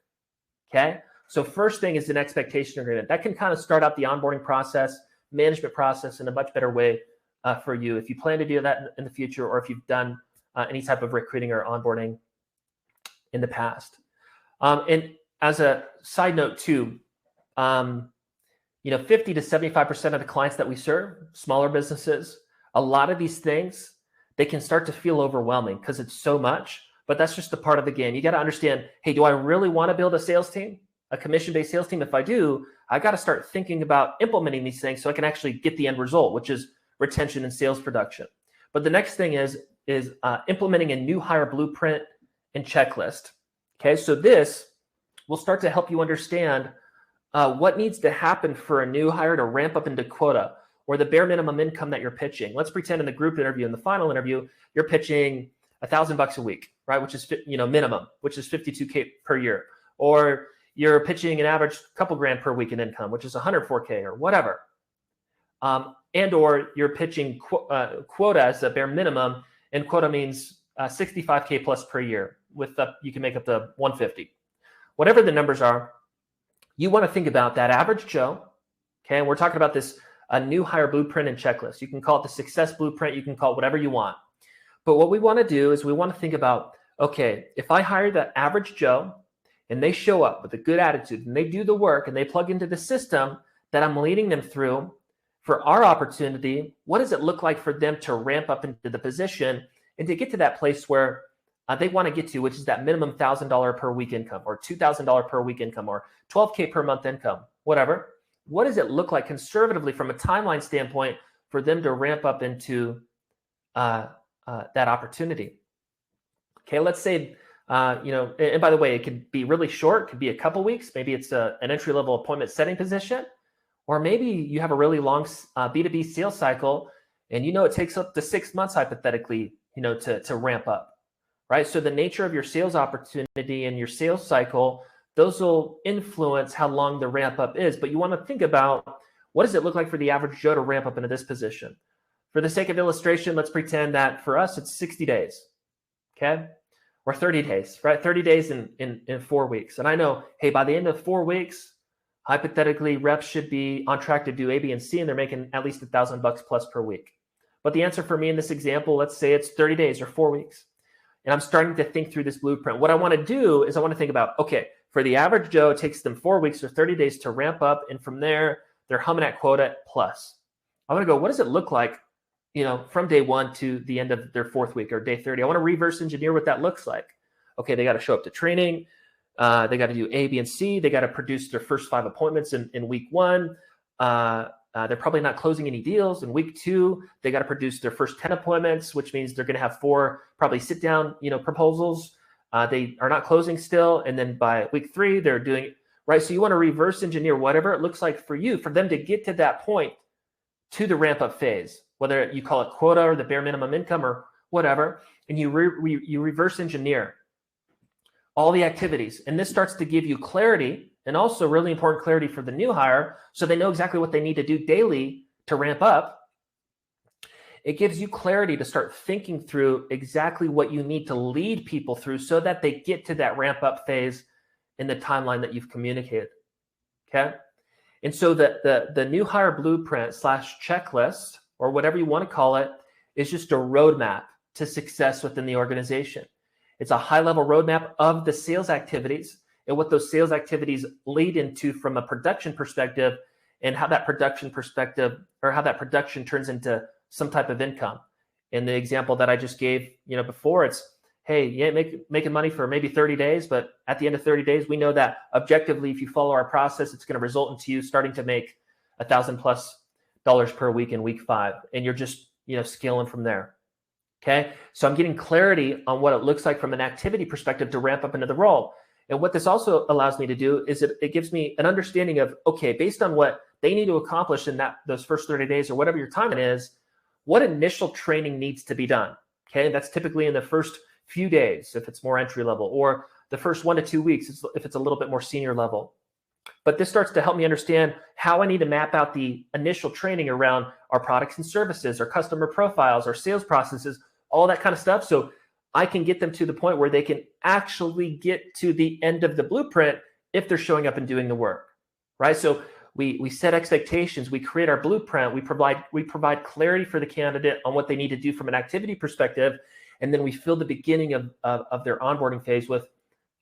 Okay. So first thing is an expectation agreement. That can kind of start out the onboarding process, management process in a much better way for you if you plan to do that in the future, or if you've done any type of recruiting or onboarding in the past. And as a side note too, 50 to 75% of the clients that we serve, smaller businesses, a lot of these things, they can start to feel overwhelming because it's so much, but that's just a part of the game. You got to understand, hey, do I really want to build a sales team, a commission-based sales team? If I do, I got to start thinking about implementing these things so I can actually get the end result, which is retention and sales production. But the next thing is implementing a new hire blueprint and checklist. Okay, so this will start to help you understand what needs to happen for a new hire to ramp up into quota or the bare minimum income that you're pitching. Let's pretend in the group interview, in the final interview, you're pitching $1,000 a week, right? Which is minimum, which is $52K per year, or you're pitching an average couple grand per week in income, which is $104K or whatever, and or you're pitching quota as a bare minimum, and quota means 65K plus per year. With you can make up to 150, whatever the numbers are. You want to think about that average Joe. Okay, and we're talking about this a new hire blueprint and checklist. You can call it the success blueprint. You can call it whatever you want. But what we want to do is we want to think about, okay, if I hire that average Joe and they show up with a good attitude and they do the work and they plug into the system that I'm leading them through for our opportunity, what does it look like for them to ramp up into the position and to get to that place where they want to get to, which is that minimum $1,000 per week income or $2,000 per week income or 12K per month income, whatever. What does it look like conservatively from a timeline standpoint for them to ramp up into that opportunity? Okay, let's say, and by the way, it could be really short, it could be a couple weeks. Maybe it's an entry-level appointment setting position, or maybe you have a really long B2B sales cycle and it takes up to 6 months hypothetically, to ramp up, right? So the nature of your sales opportunity and your sales cycle, those will influence how long the ramp up is. But you want to think about, what does it look like for the average Joe to ramp up into this position? For the sake of illustration, let's pretend that for us, it's 60 days, okay? Or 30 days, right? 30 days in 4 weeks. And I know, hey, by the end of 4 weeks, hypothetically, reps should be on track to do A, B, and C, and they're making at least $1,000 plus per week. But the answer for me in this example, let's say it's 30 days or 4 weeks. And I'm starting to think through this blueprint. What I want to do is I want to think about, okay, for the average Joe, it takes them 4 weeks or 30 days to ramp up. And from there, they're humming at quota plus. I want to go, what does it look like, from day 1 to the end of their 4th week or day 30? I want to reverse engineer what that looks like. Okay, they got to show up to training. They got to do A, B, and C. They got to produce their first 5 appointments in week 1. they're probably not closing any deals. In week 2, they got to produce their first 10 appointments, which means they're going to have 4 probably sit down, proposals. They are not closing still. And then by week 3, they're doing, right? So you want to reverse engineer whatever it looks like for you, for them to get to that point, to the ramp up phase, whether you call it quota or the bare minimum income or whatever. And you reverse engineer all the activities. And this starts to give you clarity, and also really important clarity for the new hire, so they know exactly what they need to do daily to ramp up. It gives you clarity to start thinking through exactly what you need to lead people through so that they get to that ramp up phase in the timeline that you've communicated. Okay. And so the new hire blueprint / checklist, or whatever you want to call it, is just a roadmap to success within the organization. It's a high level roadmap of the sales activities and what those sales activities lead into from a production perspective, and how that production perspective, or how that production turns into some type of income. In the example that I just gave, before, it's, hey, yeah, making money for maybe 30 days, but at the end of 30 days, we know that objectively, if you follow our process, it's going to result into you starting to make $1,000+ per week in week 5, and you're just, scaling from there. Okay, so I'm getting clarity on what it looks like from an activity perspective to ramp up into the role. And what this also allows me to do is it gives me an understanding of, okay, based on what they need to accomplish in those first 30 days or whatever your timeline is, what initial training needs to be done. Okay, that's typically in the first few days if it's more entry level, or the first 1 to 2 weeks if it's a little bit more senior level. But this starts to help me understand how I need to map out the initial training around our products and services, our customer profiles, our sales processes, all that kind of stuff, so I can get them to the point where they can actually get to the end of the blueprint if they're showing up and doing the work, right? So we set expectations, we create our blueprint, we provide clarity for the candidate on what they need to do from an activity perspective, and then we fill the beginning of their onboarding phase with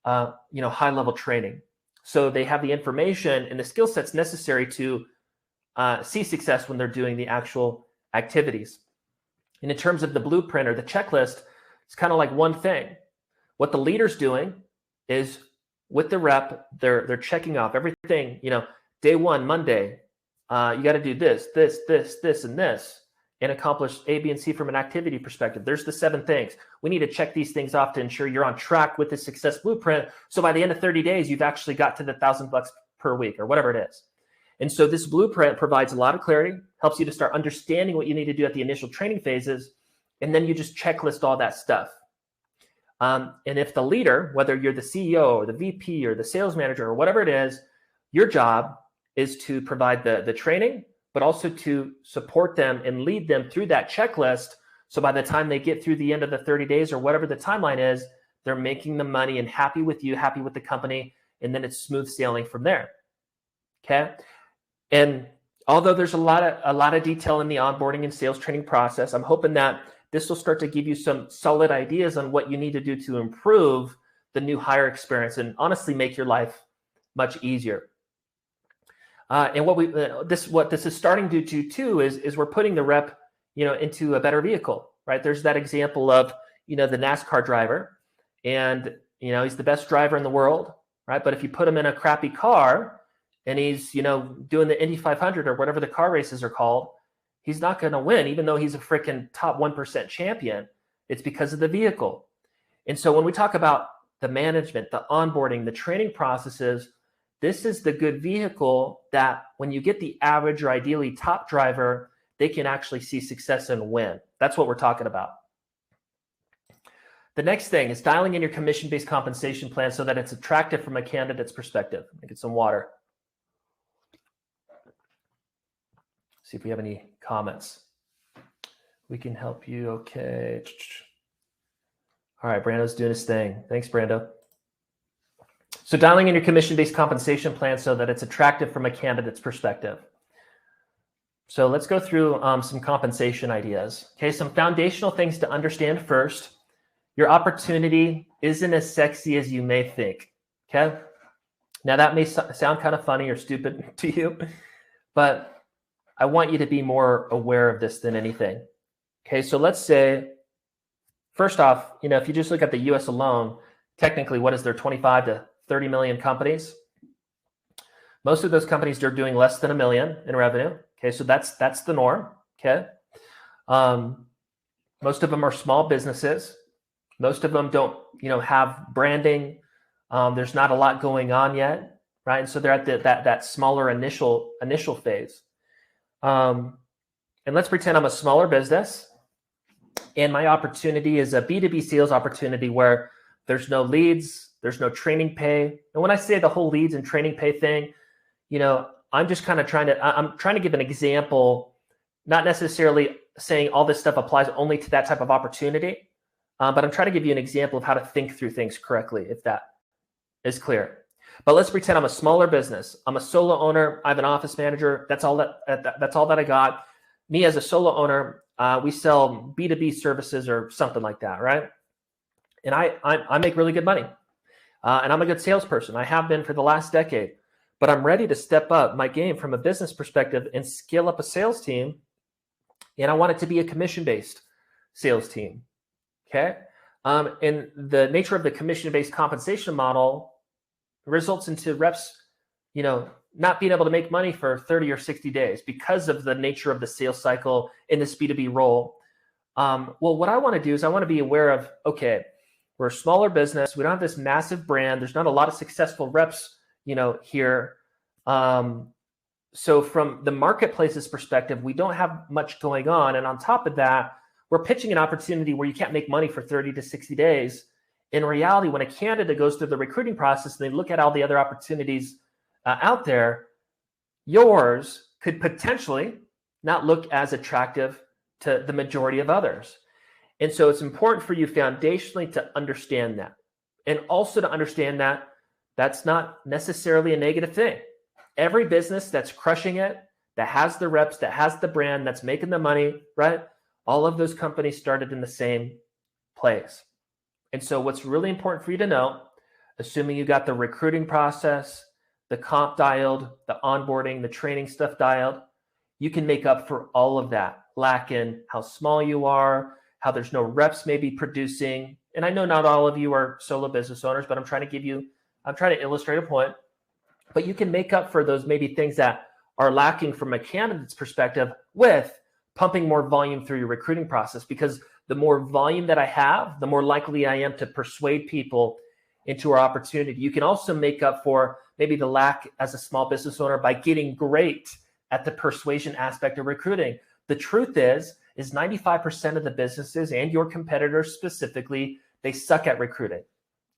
high level training, so they have the information and the skill sets necessary to see success when they're doing the actual activities. And in terms of the blueprint or the checklist, it's kind of like one thing. What the leader's doing is, with the rep, they're checking off everything. Day 1, Monday, you got to do this, and this, and accomplish A, B, and C from an activity perspective. There's the 7 things. We need to check these things off to ensure you're on track with the success blueprint. So by the end of 30 days, you've actually got to the $1,000 per week or whatever it is. And so this blueprint provides a lot of clarity, helps you to start understanding what you need to do at the initial training phases, and then you just checklist all that stuff. And if the leader, whether you're the CEO or the VP or the sales manager or whatever it is, your job is to provide the training, but also to support them and lead them through that checklist. So by the time they get through the end of the 30 days or whatever the timeline is, they're making the money and happy with you, happy with the company, and then it's smooth sailing from there. Okay. And although there's a lot of detail in the onboarding and sales training process, I'm hoping that this will start to give you some solid ideas on what you need to do to improve the new hire experience and honestly make your life much easier. And what this is starting to do too is we're putting the rep, into a better vehicle, right? There's that example of, the NASCAR driver, and he's the best driver in the world, right? But if you put him in a crappy car and he's, doing the Indy 500 or whatever the car races are called, he's not going to win, even though he's a freaking top 1% champion. It's because of the vehicle. And so when we talk about the management, the onboarding, the training processes, this is the good vehicle that when you get the average or ideally top driver, they can actually see success and win. That's what we're talking about. The next thing is dialing in your commission-based compensation plan so that it's attractive from a candidate's perspective. Let me get some water. See if we have any comments. We can help you. Okay. All right, Brando's doing his thing. Thanks, Brando. So dialing in your commission-based compensation plan so that it's attractive from a candidate's perspective. So let's go through some compensation ideas. Okay, some foundational things to understand first. Your opportunity isn't as sexy as you may think. Okay. Now that may sound kind of funny or stupid to you, but I want you to be more aware of this than anything. Okay, so let's say, first off, if you just look at the US alone, technically, what is there, 25 to 30 million companies? Most of those companies are doing less than $1 million in revenue. Okay, so that's the norm. Okay, most of them are small businesses. Most of them don't, have branding. There's not a lot going on yet, right? And so they're at that smaller initial phase. And let's pretend I'm a smaller business, and my opportunity is a B2B sales opportunity where there's no leads, there's no training pay. And when I say the whole leads and training pay thing, I'm just kind of trying to give an example, not necessarily saying all this stuff applies only to that type of opportunity, but I'm trying to give you an example of how to think through things correctly, if that is clear. But let's pretend I'm a smaller business. I'm a solo owner. I have an office manager. That's all that I got. Me as a solo owner, we sell B2B services or something like that, right? And I make really good money. And I'm a good salesperson. I have been for the last decade. But I'm ready to step up my game from a business perspective and scale up a sales team. And I want it to be a commission-based sales team. Okay? And the nature of the commission-based compensation model results into reps, not being able to make money for 30 or 60 days because of the nature of the sales cycle in this B2B role. Well, what I want to do is I want to be aware of, okay, we're a smaller business. We don't have this massive brand. There's not a lot of successful reps, here. So from the marketplace's perspective, we don't have much going on. And on top of that, we're pitching an opportunity where you can't make money for 30 to 60 days. In reality, when a candidate goes through the recruiting process and they look at all the other opportunities out there, yours could potentially not look as attractive to the majority of others. And so it's important for you foundationally to understand that. And also to understand that that's not necessarily a negative thing. Every business that's crushing it, that has the reps, that has the brand, that's making the money, right? All of those companies started in the same place. And so what's really important for you to know, assuming you got the recruiting process, the comp dialed, the onboarding, the training stuff dialed, you can make up for all of that, lack in how small you are, how there's no reps maybe producing. And I know not all of you are solo business owners, but I'm trying to illustrate a point. But you can make up for those maybe things that are lacking from a candidate's perspective with pumping more volume through your recruiting process, because the more volume that I have, the more likely I am to persuade people into our opportunity. You can also make up for maybe the lack as a small business owner by getting great at the persuasion aspect of recruiting. The truth is 95% of the businesses and your competitors specifically, they suck at recruiting.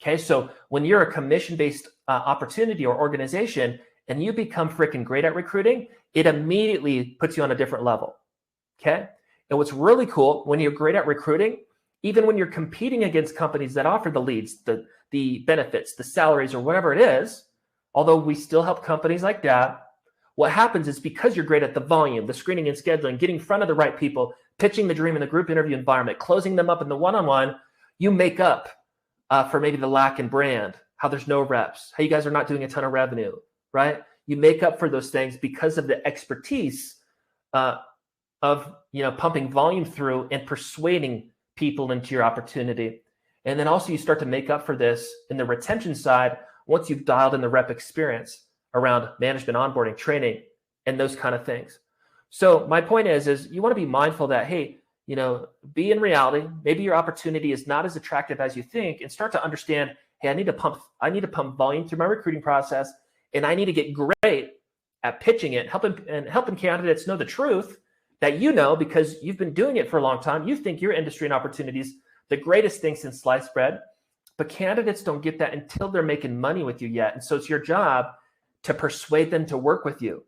Okay, so when you're a commission-based opportunity or organization and you become freaking great at recruiting, it immediately puts you on a different level. Okay, and what's really cool when you're great at recruiting, even when you're competing against companies that offer the leads, the benefits, the salaries, or whatever it is, although we still help companies like that, what happens is because you're great at the volume, the screening and scheduling, getting in front of the right people, pitching the dream in the group interview environment, closing them up in the one-on-one, you make up for maybe the lack in brand, how there's no reps, how you guys are not doing a ton of revenue, right? You make up for those things because of the expertise of pumping volume through and persuading people into your opportunity. And then also you start to make up for this in the retention side once you've dialed in the rep experience around management, onboarding, training, and those kind of things. So my point is you want to be mindful that, hey, be in reality. Maybe your opportunity is not as attractive as you think, and start to understand, hey, I need to pump volume through my recruiting process, and I need to get great at pitching it, helping candidates know the truth that because you've been doing it for a long time. You think your industry and opportunities the greatest thing since sliced bread, but candidates don't get that until they're making money with you yet. And so it's your job to persuade them to work with you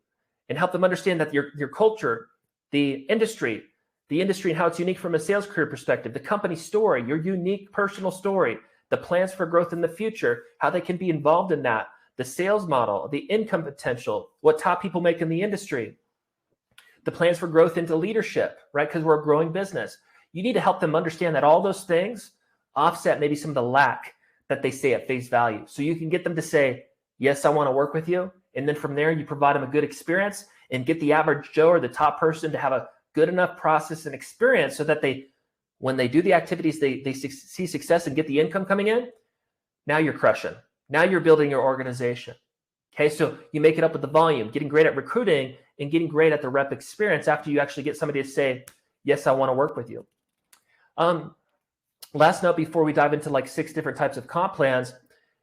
and help them understand that your culture, the industry and how it's unique from a sales career perspective, the company story, your unique personal story, the plans for growth in the future, how they can be involved in that, the sales model, the income potential, what top people make in the industry, the plans for growth into leadership, right? Because we're a growing business. You need to help them understand that all those things offset maybe some of the lack that they say at face value. So you can get them to say, yes, I want to work with you. And then from there, you provide them a good experience and get the average Joe or the top person to have a good enough process and experience so that when they do the activities, they see success and get the income coming in. Now you're crushing. Now you're building your organization. Okay, so you make it up with the volume, getting great at recruiting, and getting great at the rep experience after you actually get somebody to say, yes, I want to work with you. Last note before we dive into like 6 different types of comp plans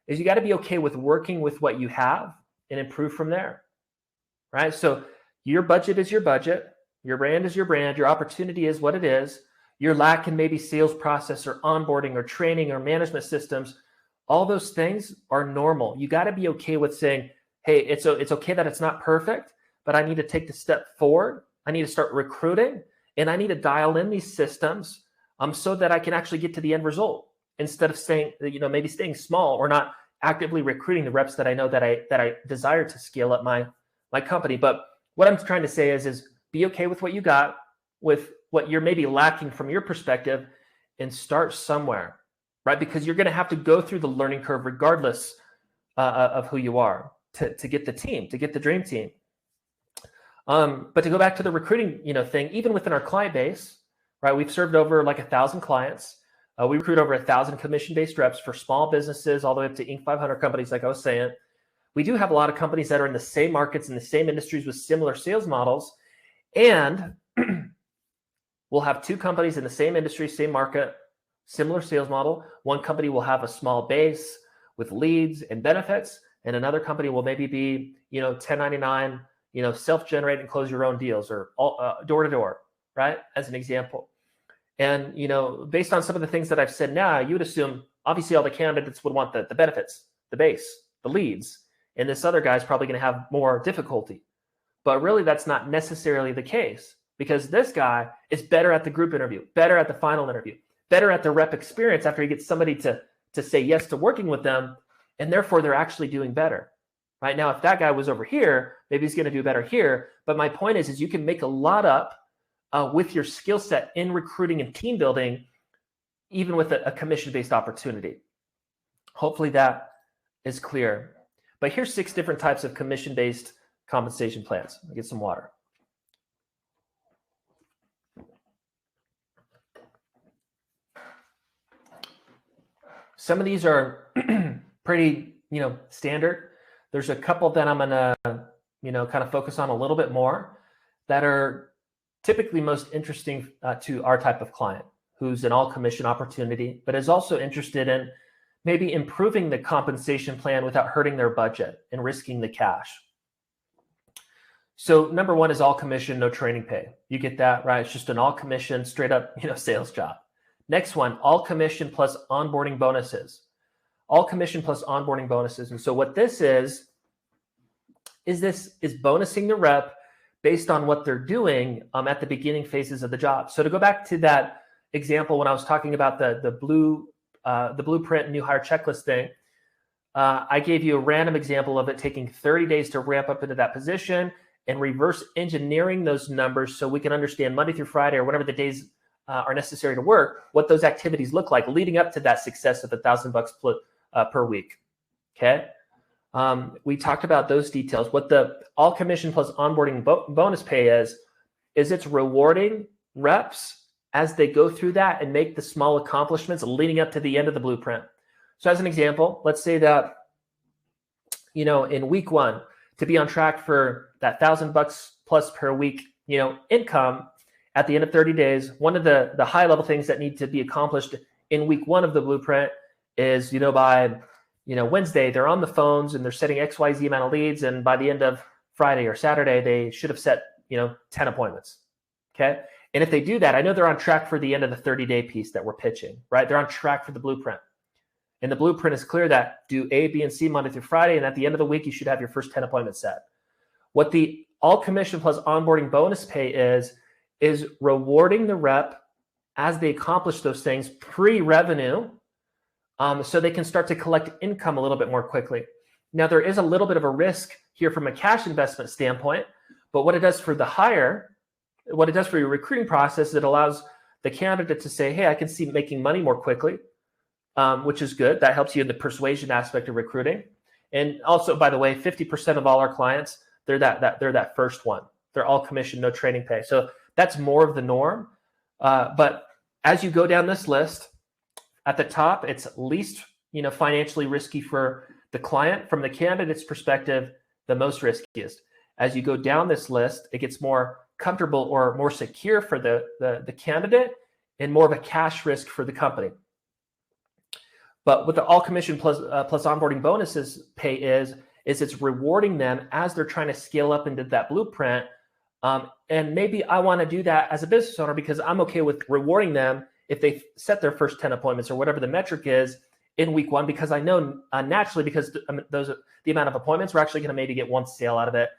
is you got to be okay with working with what you have and improve from there, right? So your budget is your budget. Your brand is your brand. Your opportunity is what it is. Your lack in maybe sales process or onboarding or training or management systems, all those things are normal. You got to be okay with saying, hey, it's okay that it's not perfect, but I need to take the step forward. I need to start recruiting, and I need to dial in these systems so that I can actually get to the end result instead of maybe staying small or not actively recruiting the reps that I know that I desire to scale up my company. But what I'm trying to say is be okay with what you got, with what you're maybe lacking from your perspective, and start somewhere, right? Because you're going to have to go through the learning curve regardless of who you are to get the team, to get the dream team. But to go back to the recruiting, thing, even within our client base, right? We've served over like 1,000 clients. We recruit over 1,000 commission-based reps for small businesses all the way up to Inc. 500 companies, like I was saying. We do have a lot of companies that are in the same markets, in the same industries with similar sales models. And we'll have 2 companies in the same industry, same market, similar sales model. One company will have a small base with leads and benefits, and another company will maybe be, 1099, self-generate and close your own deals, or door to door, right? As an example. And, based on some of the things that I've said now, you would assume obviously all the candidates would want the benefits, the base, the leads, and this other guy's probably going to have more difficulty. But really that's not necessarily the case, because this guy is better at the group interview, better at the final interview, better at the rep experience after he gets somebody to say yes to working with them, and therefore they're actually doing better. Right now, if that guy was over here, maybe he's going to do better here. But my point is you can make a lot up with your skill set in recruiting and team building, even with a commission-based opportunity. Hopefully that is clear. But here's 6 different types of commission-based compensation plans. I'll get some water. Some of these are pretty, standard. There's a couple that I'm gonna, kind of focus on a little bit more that are typically most interesting to our type of client, who's an all commission opportunity, but is also interested in maybe improving the compensation plan without hurting their budget and risking the cash. So number 1 is all commission, no training pay. You get that, right? It's just an all commission, straight up, sales job. Next one, all commission plus onboarding bonuses. All commission plus onboarding bonuses. And so what this is bonusing the rep based on what they're doing at the beginning phases of the job. So to go back to that example when I was talking about the blueprint new hire checklist thing, I gave you a random example of it taking 30 days to ramp up into that position and reverse engineering those numbers so we can understand Monday through Friday or whatever the days are necessary to work, what those activities look like leading up to that success of $1,000 per week. Okay. We talked about those details. What the all commission plus onboarding bonus pay is it's rewarding reps as they go through that and make the small accomplishments leading up to the end of the blueprint. So as an example, let's say that, in week 1, to be on track for that $1,000 plus per week, income at the end of 30 days, one of the high level things that need to be accomplished in week 1 of the blueprint is, by Wednesday, they're on the phones and they're setting XYZ amount of leads. And by the end of Friday or Saturday, they should have set, 10 appointments. Okay. And if they do that, I know they're on track for the end of the 30-day piece that we're pitching, right? They're on track for the blueprint. And the blueprint is clear that do A, B, and C Monday through Friday. And at the end of the week, you should have your first 10 appointments set. What the all commission plus onboarding bonus pay is rewarding the rep as they accomplish those things pre-revenue, so they can start to collect income a little bit more quickly. Now, there is a little bit of a risk here from a cash investment standpoint, but what it does for the hire, what it does for your recruiting process, it allows the candidate to say, hey, I can see making money more quickly, which is good. That helps you in the persuasion aspect of recruiting. And also, by the way, 50% of all our clients, they're that first one. They're all commission, no training pay. So that's more of the norm. But as you go down this list, at the top, it's least financially risky for the client. From the candidate's perspective, the most riskiest. as you go down this list, it gets more comfortable or more secure for the candidate and more of a cash risk for the company. But what the all commission plus onboarding bonuses pay is it's rewarding them as they're trying to scale up into that blueprint. And maybe I want to do that as a business owner because I'm okay with rewarding them if they set their first 10 appointments or whatever the metric is in week 1, because I know naturally, because the amount of appointments, we're actually going to maybe get 1 sale out of it.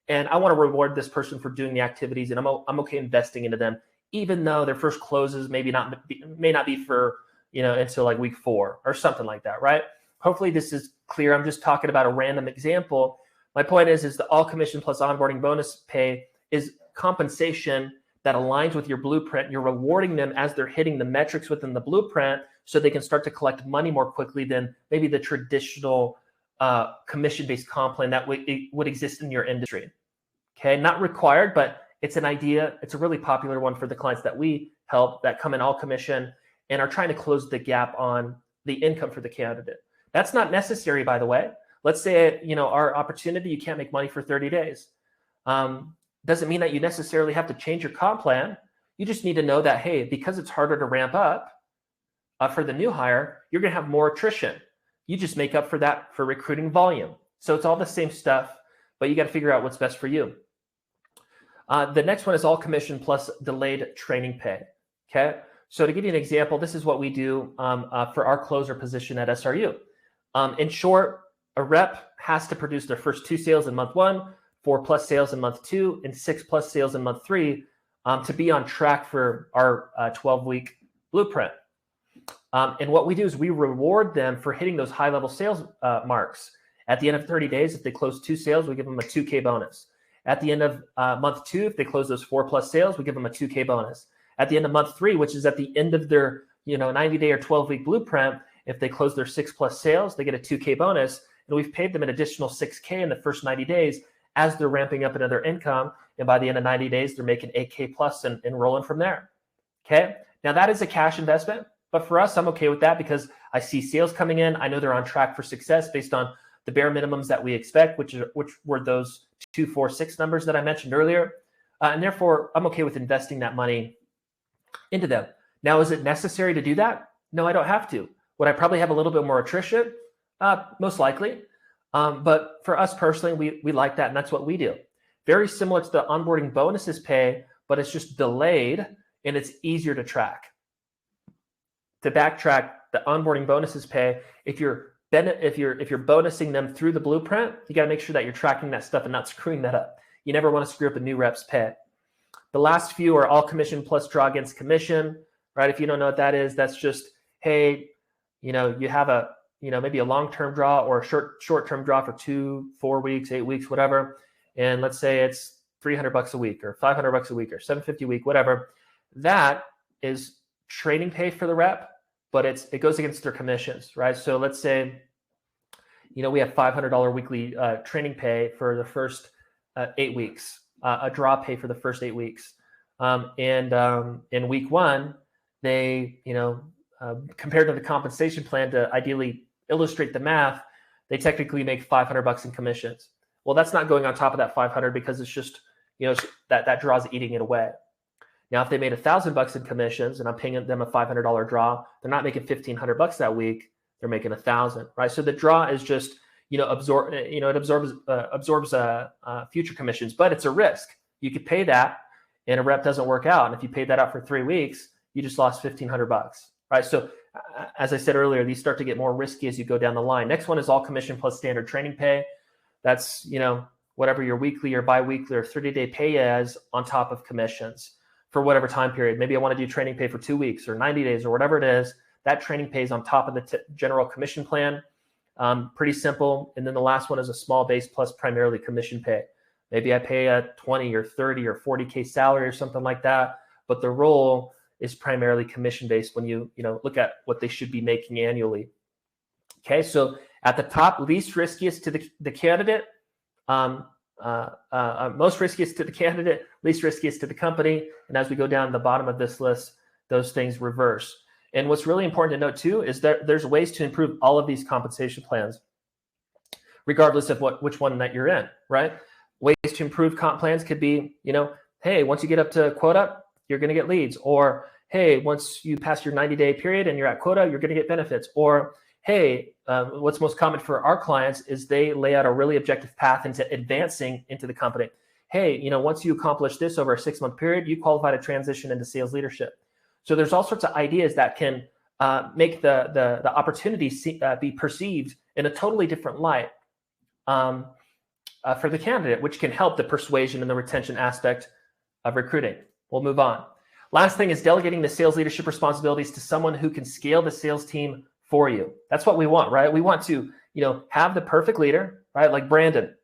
And I want to reward this person for doing the activities, and I'm okay investing into them, even though their first closes may not be for, until like week 4 or something like that, right? Hopefully this is clear. I'm just talking about a random example. My point is the all commission plus onboarding bonus pay is compensation that aligns with your blueprint. You're rewarding them as they're hitting the metrics within the blueprint so they can start to collect money more quickly than maybe the traditional commission-based comp plan that would exist in your industry. Okay, not required, but it's an idea. It's a really popular one for the clients that we help that come in all commission and are trying to close the gap on the income for the candidate. That's not necessary, by the way. Let's say, our opportunity, you can't make money for 30 days. Doesn't mean that you necessarily have to change your comp plan. You just need to know that, hey, because it's harder to ramp up for the new hire, you're going to have more attrition. You just make up for that for recruiting volume. So it's all the same stuff, but you got to figure out what's best for you. The next one is all commission plus delayed training pay. Okay. So to give you an example, this is what we do for our closer position at SRU. In short, a rep has to produce their first 2 sales in month 1, 4+ sales in month 2, and 6+ sales in month 3 to be on track for our 12-week blueprint. And what we do is we reward them for hitting those high-level sales marks. At the end of 30 days, if they close 2 sales, we give them a $2K bonus. At the end of month 2, if they close those 4+ sales, we give them a $2K bonus. At the end of month 3, which is at the end of their 90-day or 12-week blueprint, if they close their 6+ sales, they get a $2K bonus. And we've paid them an additional $6K in the first 90 days as they're ramping up another income. And by the end of 90 days, they're making $8K plus and rolling from there. Okay. Now that is a cash investment, but for us, I'm okay with that because I see sales coming in. I know they're on track for success based on the bare minimums that we expect, which were those 2, 4, 6 numbers that I mentioned earlier. And therefore, I'm okay with investing that money into them. Now, is it necessary to do that? No, I don't have to. Would I probably have a little bit more attrition? Most likely. But for us personally, we like that, and that's what we do. Very similar to the onboarding bonuses pay, but it's just delayed and it's easier to track. To backtrack, the onboarding bonuses pay, if you're bonusing them through the blueprint, you got to make sure that you're tracking that stuff and not screwing that up. You never want to screw up a new rep's pay. The last few are all commission plus draw against commission, right? If you don't know what that is, that's just, hey, you have a maybe a long-term draw or a short-term draw for 2, 4 weeks, 8 weeks, whatever. And let's say it's $300 a week or $500 a week or $750 a week, whatever. That is training pay for the rep, but it goes against their commissions, right? So let's say, we have $500 weekly training pay for the first 8 weeks, a draw pay for the first 8 weeks. And in week 1, they, compared to the compensation plan to ideally illustrate the math, they technically make $500 in commissions. Well, that's not going on top of that 500 because it's just, that draw's eating it away. Now, if they made $1,000 in commissions and I'm paying them a $500 draw, they're not making $1,500 that week. They're making $1,000, right? So the draw is just, it absorbs future commissions, but it's a risk. You could pay that and a rep doesn't work out. And if you paid that out for 3 weeks, you just lost $1,500, right? So as I said earlier, these start to get more risky as you go down the line. Next one is all commission plus standard training pay. That's, whatever your weekly or biweekly or 30-day pay is on top of commissions for whatever time period. Maybe I want to do training pay for 2 weeks or 90 days or whatever it is. That training pay is on top of the general commission plan. Pretty simple. And then the last one is a small base plus primarily commission pay. Maybe I pay a 20 or 30 or 40K salary or something like that, but the role is primarily commission-based when you look at what they should be making annually. Okay, so at the top, least riskiest to the candidate, most riskiest to the candidate, least riskiest to the company. And as we go down the bottom of this list, those things reverse. And what's really important to note too is that there's ways to improve all of these compensation plans, regardless of which one that you're in, right? Ways to improve comp plans could be, hey, once you get up to quota, you're going to get leads. Or, hey, once you pass your 90-day period and you're at quota, you're going to get benefits. Or, hey, what's most common for our clients is they lay out a really objective path into advancing into the company. Hey, once you accomplish this over a 6-month period, you qualify to transition into sales leadership. So there's all sorts of ideas that can make the opportunity be perceived in a totally different light for the candidate, which can help the persuasion and the retention aspect of recruiting. We'll move on. Last thing is delegating the sales leadership responsibilities to someone who can scale the sales team for you. That's what we want, right? We want to, have the perfect leader, right? Like Brandon.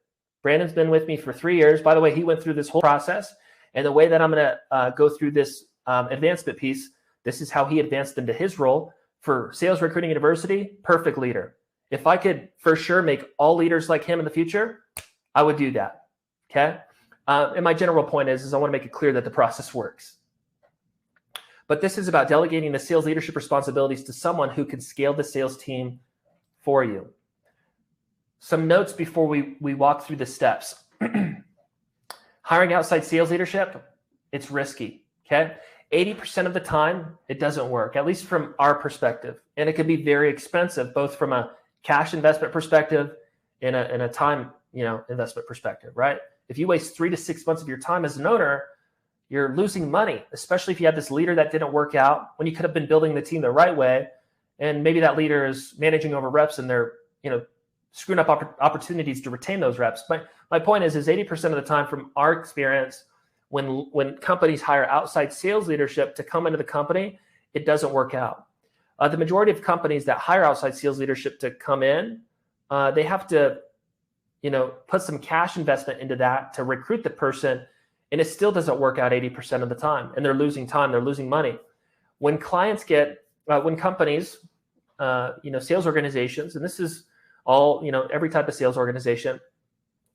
Brandon's been with me for 3 years. By the way, he went through this whole process. And the way that I'm going to go through this advancement piece, this is how he advanced into his role for Sales Recruiting University, perfect leader. If I could for sure make all leaders like him in the future, I would do that, okay? And my general point is I want to make it clear that the process works. But this is about delegating the sales leadership responsibilities to someone who can scale the sales team for you. Some notes before we walk through the steps. Hiring outside sales leadership, it's risky, okay? 80% of the time, it doesn't work, at least from our perspective. And it can be very expensive, both from a cash investment perspective and a time investment perspective, right? If you waste 3 to 6 months of your time as an owner, you're losing money, especially if you have this leader that didn't work out when you could have been building the team the right way. And maybe that leader is managing over reps and they're, screwing up opportunities to retain those reps. But my point is 80% of the time from our experience, when companies hire outside sales leadership to come into the company, it doesn't work out. The majority of companies that hire outside sales leadership to come in, they have to, put some cash investment into that to recruit the person, and it still doesn't work out 80% of the time. And they're losing time, they're losing money. When companies, sales organizations, and this is all, every type of sales organization,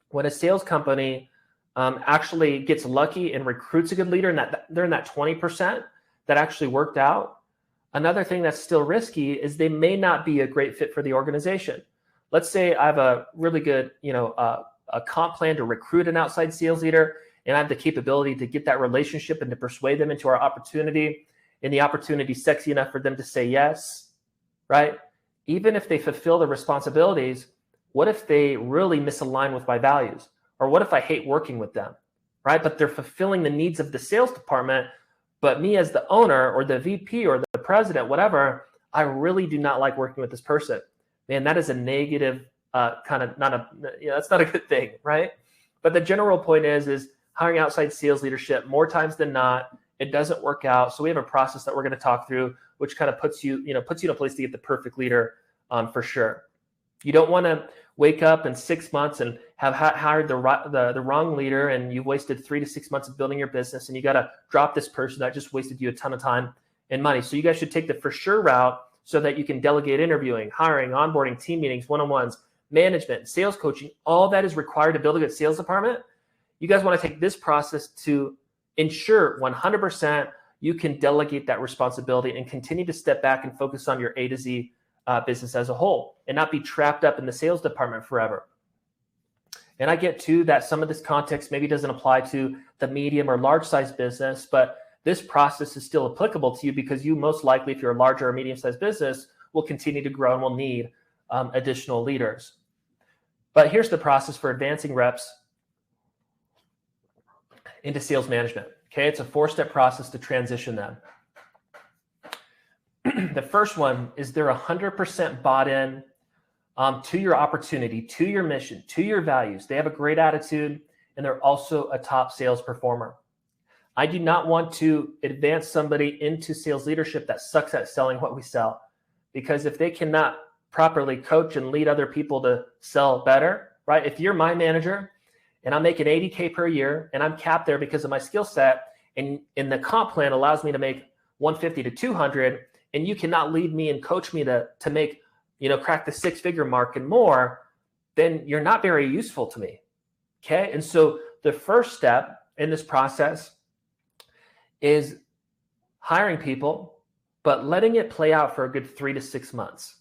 when a sales company actually gets lucky and recruits a good leader, and that they're in that 20% that actually worked out, another thing that's still risky is they may not be a great fit for the organization. Let's say I have a really good, a comp plan to recruit an outside sales leader, and I have the capability to get that relationship and to persuade them into our opportunity, and the opportunity is sexy enough for them to say yes, right? Even if they fulfill the responsibilities, what if they really misalign with my values? Or what if I hate working with them, right? But they're fulfilling the needs of the sales department, but me as the owner or the VP or the president, whatever, I really do not like working with this person. Man, that is a negative that's not a good thing, right? But the general point is hiring outside sales leadership, more times than not, it doesn't work out. So we have a process that we're going to talk through, which kind of puts you in a place to get the perfect leader for sure. You don't want to wake up in 6 months and have hired the wrong leader, and you've wasted 3 to 6 months of building your business, and you got to drop this person that just wasted you a ton of time and money. So you guys should take the for sure route so that you can delegate interviewing, hiring, onboarding, team meetings, one-on-ones, management, sales coaching. All that is required to build a good sales department. You guys want to take this process to ensure 100% you can delegate that responsibility and continue to step back and focus on your A to Z business as a whole and not be trapped up in the sales department forever. And I get too that some of this context maybe doesn't apply to the medium or large size business, but this process is still applicable to you because you most likely, if you're a larger or medium sized business, will continue to grow and will need additional leaders. But here's the process for advancing reps into sales management. Okay, it's a 4-step process to transition them. The first one is they're 100% bought in to your opportunity, to your mission, to your values. They have a great attitude, and they're also a top sales performer. I do not want to advance somebody into sales leadership that sucks at selling what we sell, because if they cannot properly coach and lead other people to sell better, right? If you're my manager and I'm making $80K per year and I'm capped there because of my skill set, and the comp plan allows me to make 150 to 200, and you cannot lead me and coach me to make, crack the 6-figure mark and more, then you're not very useful to me. Okay. And so the first step in this process is hiring people, but letting it play out for a good 3 to 6 months.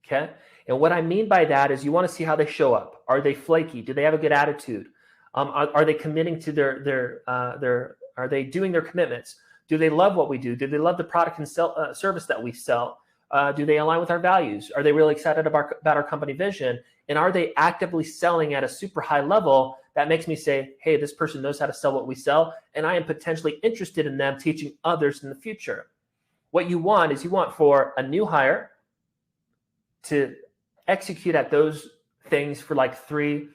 Okay. And what I mean by that is you want to see how they show up. Are they flaky? Do they have a good attitude? Are they committing to are they doing their commitments? Do they love what we do? Do they love the product and service that we sell? Do they align with our values? Are they really excited about our company vision? And are they actively selling at a super high level that makes me say, hey, this person knows how to sell what we sell, and I am potentially interested in them teaching others in the future? What you want is for a new hire to execute at those things for like 3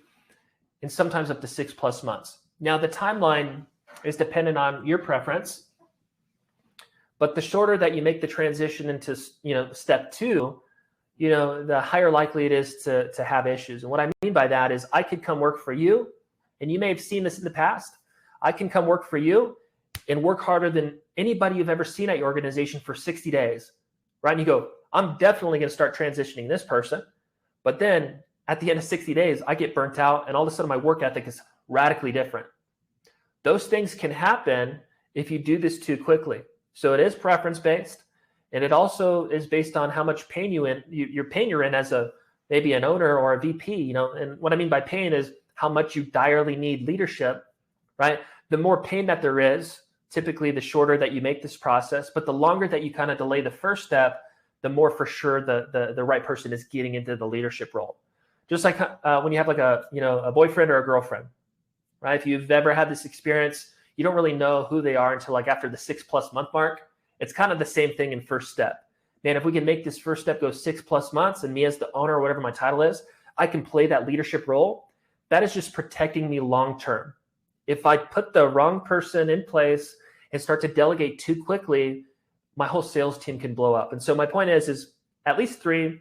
and sometimes up to 6+ months. Now, the timeline is dependent on your preference, but the shorter that you make the transition into, step 2, the higher likely it is to have issues. And what I mean by that is I could come work for you, and you may have seen this in the past. I can come work for you and work harder than anybody you've ever seen at your organization for 60 days, right? And you go, I'm definitely going to start transitioning this person. But then at the end of 60 days, I get burnt out, and all of a sudden my work ethic is radically different. Those things can happen if you do this too quickly. So it is preference-based, and it also is based on how much pain you're in as maybe an owner or a VP, and what I mean by pain is how much you direly need leadership, right? The more pain that there is, typically the shorter that you make this process, but the longer that you kind of delay the first step, the more for sure the right person is getting into the leadership role. Just like when you have like a boyfriend or a girlfriend, right? If you've ever had this experience, you don't really know who they are until like after the 6+ month mark. It's kind of the same thing in first step. Man, if we can make this first step go 6+ months, and me as the owner or whatever my title is, I can play that leadership role. That is just protecting me long-term. If I put the wrong person in place and start to delegate too quickly, my whole sales team can blow up. And so my point is at least 3,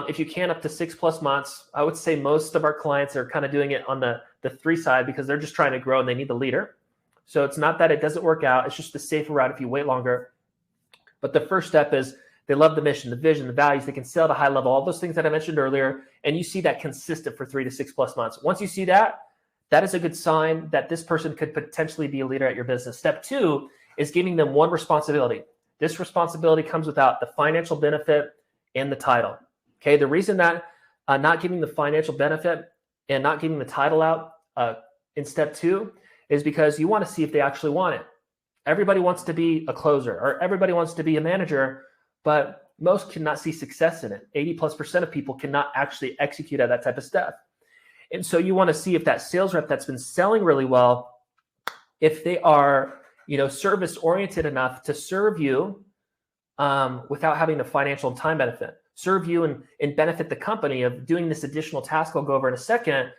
if you can, up to 6+ months. I would say most of our clients are kind of doing it on the 3 side because they're just trying to grow and they need the leader. So it's not that it doesn't work out. It's just the safer route if you wait longer. But the first step is they love the mission, the vision, the values. They can sell at a high level, all those things that I mentioned earlier. And you see that consistent for 3 to 6+ months. Once you see that, that is a good sign that this person could potentially be a leader at your business. Step 2 is giving them one responsibility. This responsibility comes without the financial benefit and the title. Okay, the reason that not giving the financial benefit and not giving the title out in step 2 is because you want to see if they actually want it. Everybody wants to be a closer, or everybody wants to be a manager, but most cannot see success in it. 80+% of people cannot actually execute at that type of stuff. And so you want to see if that sales rep that's been selling really well, if they are, service oriented enough to serve you without having the financial and time benefit, serve you and benefit the company of doing this additional task I'll go over in a second.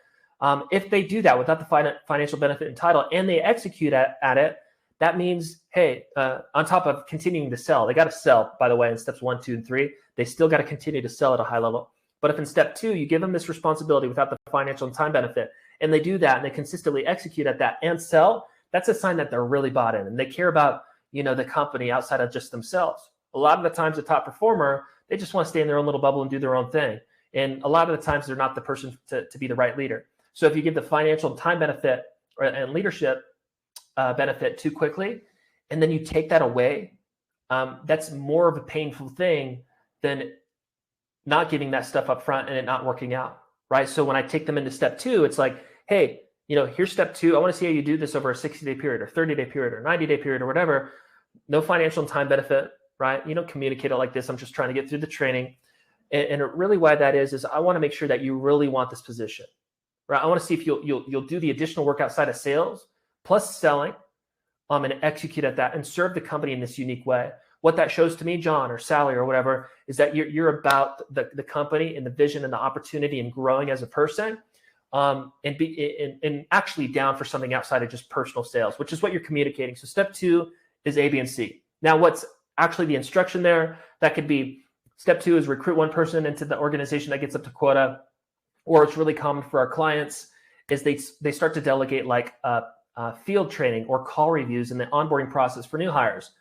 If they do that without the financial benefit and title, and they execute at it, that means, hey, on top of continuing to sell, they got to sell, by the way, in steps 1, 2, and 3, they still got to continue to sell at a high level. But if in step 2, you give them this responsibility without the financial and time benefit, and they do that and they consistently execute at that and sell, that's a sign that they're really bought in and they care about, the company outside of just themselves. A lot of the times, a top performer, they just want to stay in their own little bubble and do their own thing. And a lot of the times, they're not the person to be the right leader. So if you give the financial and time benefit and leadership benefit too quickly, and then you take that away, that's more of a painful thing than not giving that stuff up front and it not working out, right? So when I take them into step 2, it's like, hey, here's step 2. I want to see how you do this over a 60-day period or 30-day period or 90-day period or whatever. No financial and time benefit, right? You don't communicate it like this. I'm just trying to get through the training. And really why that is I want to make sure that you really want this position, right? I want to see if you'll do the additional work outside of sales plus selling and execute at that and serve the company in this unique way. What that shows to me, John or Sally or whatever, is that you're about the company and the vision and the opportunity and growing as a person, and actually down for something outside of just personal sales, which is what you're communicating. So step 2 is A, B, and C. Now, what's actually the instruction there? That could be step 2 is recruit one person into the organization that gets up to quota, or it's really common for our clients is they start to delegate like field training or call reviews in the onboarding process for new hires.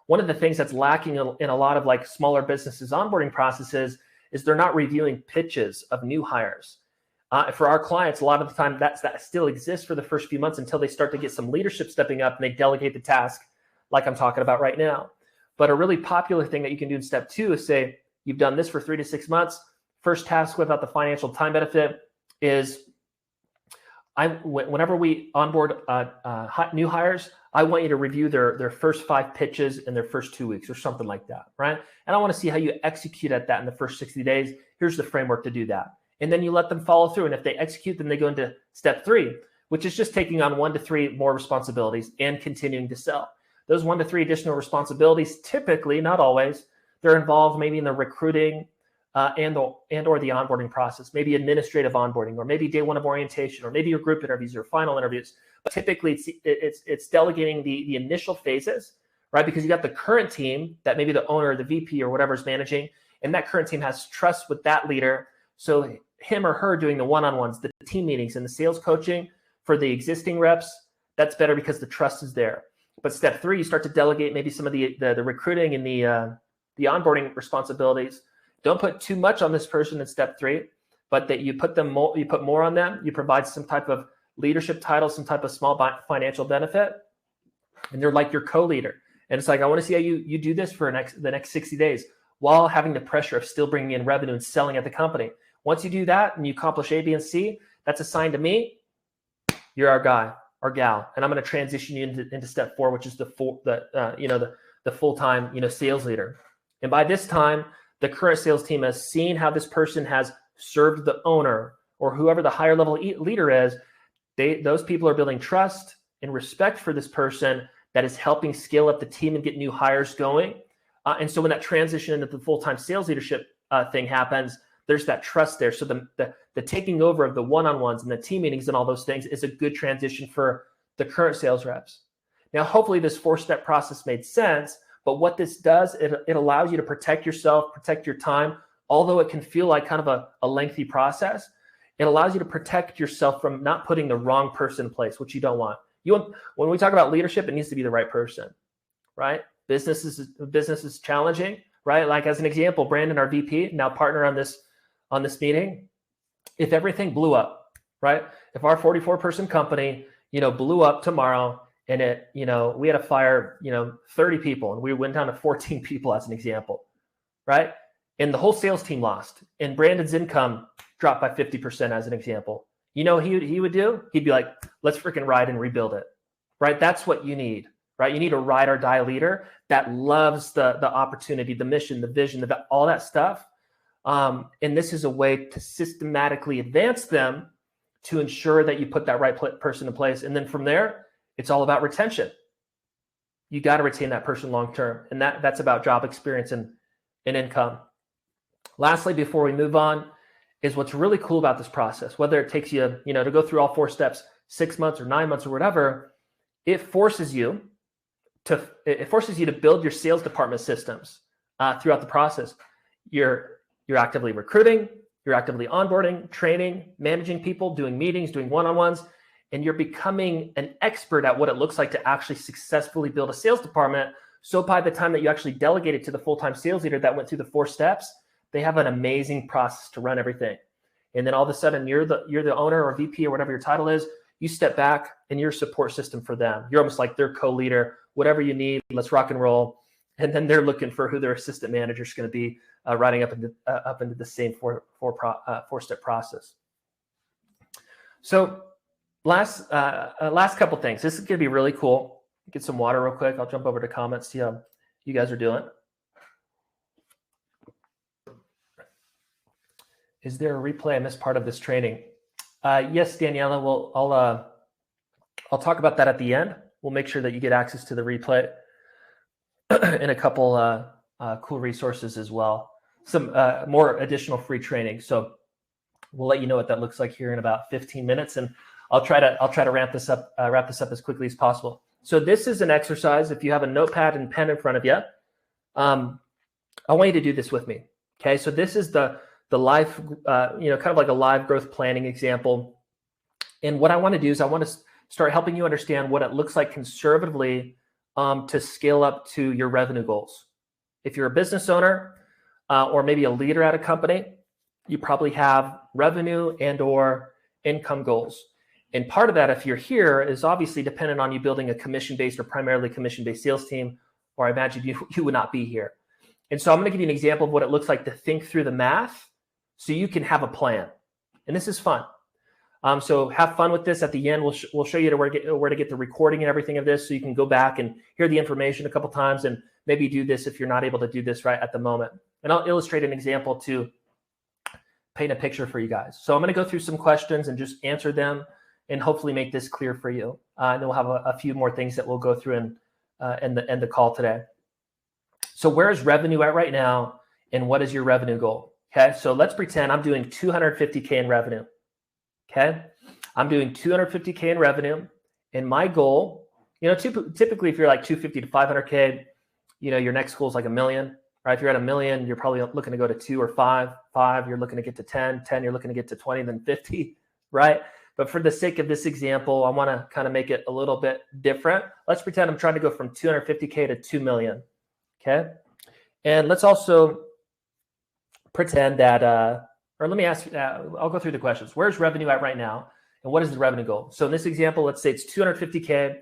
One of the things that's lacking in a lot of like smaller businesses onboarding processes is they're not reviewing pitches of new hires. For our clients, a lot of the time that still exists for the first few months until they start to get some leadership stepping up and they delegate the task like I'm talking about right now. But a really popular thing that you can do in step 2 is say, you've done this for 3 to 6 months. First task without the financial time benefit is whenever we onboard new hires, I want you to review their first 5 pitches in their first 2 weeks or something like that, right? And I want to see how you execute at that in the first 60 days. Here's the framework to do that. And then you let them follow through. And if they execute, then they go into step 3, which is just taking on 1 to 3 more responsibilities and continuing to sell. Those 1 to 3 additional responsibilities, typically, not always, they're involved maybe in the recruiting and or the onboarding process, maybe administrative onboarding, or maybe day 1 of orientation, or maybe your group interviews or final interviews. But typically, it's delegating the initial phases, right? Because you got the current team that maybe the owner or the VP or whatever is managing, and that current team has trust with that leader. So him or her doing the one-on-ones, the team meetings, and the sales coaching for the existing reps, that's better because the trust is there. But step 3, you start to delegate maybe some of the recruiting and the onboarding responsibilities. Don't put too much on this person in step 3, but that you put more on them. You provide some type of leadership title, some type of small financial benefit, and they're like your co-leader. And it's like, I want to see how you do this for the next 60 days while having the pressure of still bringing in revenue and selling at the company. Once you do that and you accomplish A, B, and C, that's a sign to me, you're our guy, our gal, and I'm going to transition you into step 4, which is the full-time sales leader. And by this time, the current sales team has seen how this person has served the owner or whoever the higher level leader is. Those people are building trust and respect for this person that is helping scale up the team and get new hires going. And so when that transition into the full-time sales leadership thing happens, there's that trust there. So the taking over of the one-on-ones and the team meetings and all those things is a good transition for the current sales reps. Now, hopefully this 4-step process made sense, but what this does, it allows you to protect yourself, protect your time, although it can feel like kind of a lengthy process. It allows you to protect yourself from not putting the wrong person in place, which you don't want. When we talk about leadership, it needs to be the right person, right? Business is challenging, right? Like as an example, Brandon, our VP, now partner on this meeting, if everything blew up, right? If our 44-person company, blew up tomorrow and we had to fire, 30 people and we went down to 14 people as an example, right? And the whole sales team lost and Brandon's income dropped by 50% as an example. He would do? He'd be like, let's freaking ride and rebuild it, right? That's what you need, right? You need a ride or die leader that loves the opportunity, the mission, the vision, all that stuff. And this is a way to systematically advance them to ensure that you put that right person in place. And then from there, it's all about retention. You got to retain that person long-term. And that's about job experience and income. Lastly, before we move on, is what's really cool about this process, whether it takes you, to go through all 4 steps, 6 months or 9 months or whatever, it forces you to build your sales department systems throughout the process. You're actively recruiting, you're actively onboarding, training, managing people, doing meetings, doing one-on-ones, and you're becoming an expert at what it looks like to actually successfully build a sales department. So by the time that you actually delegate it to the full-time sales leader that went through the 4 steps, they have an amazing process to run everything. And then all of a sudden you're the owner or VP or whatever your title is, you step back and you're a support system for them. You're almost like their co-leader, whatever you need, let's rock and roll. And then they're looking for who their assistant manager is going to be riding up into the same 4-step process. So last couple things. This is going to be really cool. Get some water real quick. I'll jump over to comments, see how you guys are doing. Is there a replay? I missed part of this training. Yes, Daniela. Well, I'll talk about that at the end. We'll make sure that you get access to the replay and a couple cool resources as well. Some more additional free training. So we'll let you know what that looks like here in about 15 minutes, and I'll try to wrap this up as quickly as possible. So this is an exercise. If you have a notepad and pen in front of you, I want you to do this with me. Okay. So this is the live, kind of like a live growth planning example. And what I want to do is I want to start helping you understand what it looks like conservatively to scale up to your revenue goals. If you're a business owner or maybe a leader at a company, you probably have revenue and or income goals. And part of that, if you're here, is obviously dependent on you building a commission-based or primarily commission-based sales team, or I imagine you would not be here. And so I'm going to give you an example of what it looks like to think through the math so you can have a plan. And this is fun. So have fun with this. At the end, we'll show you where to get the recording and everything of this, so you can go back and hear the information a couple times and maybe do this if you're not able to do this right at the moment. And I'll illustrate an example to paint a picture for you guys. So I'm going to go through some questions and just answer them and hopefully make this clear for you. And then we'll have a few more things that we'll go through in the call today. So where is revenue at right now, and what is your revenue goal? Okay, so let's pretend I'm doing 250K in revenue. Okay, I'm doing 250K in revenue, and my goal, typically if you're like 250 to 500K, your next goal is like $1 million, right? If you're at $1 million, you're probably looking to go to 2 or 5. 5, you're looking to get to 10. 10, you're looking to get to 20, then 50, right? But for the sake of this example, I want to kind of make it a little bit different. Let's pretend I'm trying to go from 250K to 2 million. Okay, and let's also pretend that, or let me ask, I'll go through the questions. Where's revenue at right now, and what is the revenue goal? So in this example, let's say it's 250K,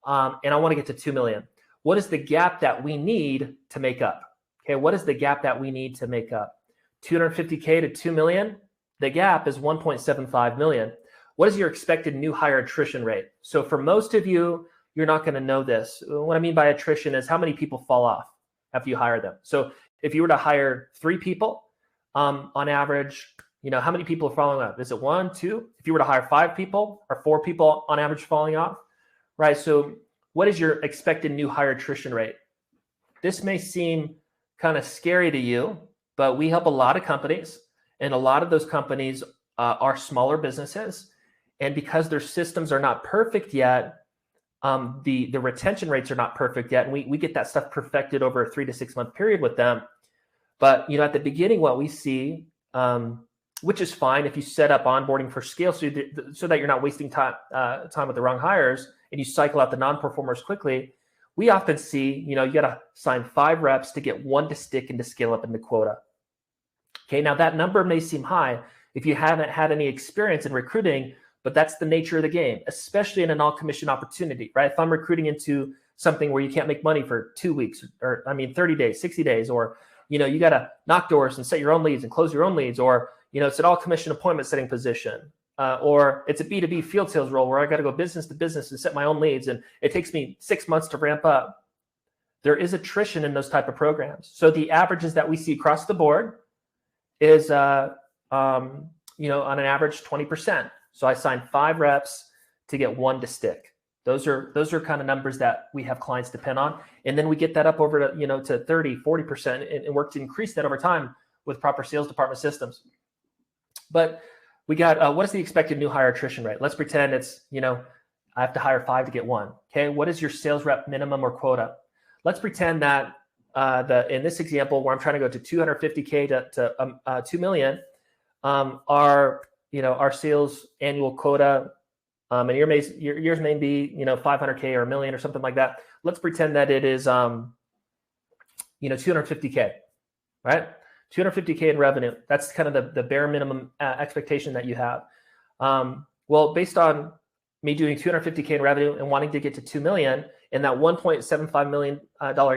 and I want to get to 2 million. What is the gap that we need to make up? Okay, what is the gap that we need to make up? 250K to 2 million, the gap is 1.75 million. What is your expected new hire attrition rate? So for most of you, you're not going to know this. What I mean by attrition is how many people fall off after you hire them. So if you were to hire 3 people, on average, how many people are falling off? Is it 1, 2? If you were to hire 5 people, or 4 people on average falling off, right? So what is your expected new hire attrition rate? This may seem kind of scary to you, but we help a lot of companies, and a lot of those companies are smaller businesses. And because their systems are not perfect yet, the retention rates are not perfect yet. And we get that stuff perfected over a 3 to 6 month period with them. But at the beginning, what we see, which is fine if you set up onboarding for scale, so that you're not wasting time with the wrong hires, and you cycle out the non-performers quickly. We often see, you got to sign 5 reps to get 1 to stick and to scale up into quota. Okay, now that number may seem high if you haven't had any experience in recruiting, but that's the nature of the game, especially in an all-commission opportunity, right? If I'm recruiting into something where you can't make money for 2 weeks, 30 days, 60 days, or you got to knock doors and set your own leads and close your own leads, or it's an all-commission appointment setting position, or it's a B2B field sales role where I got to go business to business and set my own leads, and it takes me 6 months to ramp up. There is attrition in those type of programs. So the averages that we see across the board is, on an average 20%. So I sign 5 reps to get 1 to stick. Those are kind of numbers that we have clients depend on. And then we get that up over to, to 30, 40% and work to increase that over time with proper sales department systems. But we got, what is the expected new hire attrition rate? Let's pretend it's, I have to hire 5 to get 1. Okay. What is your sales rep minimum or quota? Let's pretend that in this example where I'm trying to go to 250K to 2 million, our sales annual quota, and yours may be, 500K or $1 million or something like that. Let's pretend that it is, 250K, right? 250K in revenue. That's kind of the bare minimum expectation that you have. Well, based on me doing 250K in revenue and wanting to get to 2 million and that $1.75 million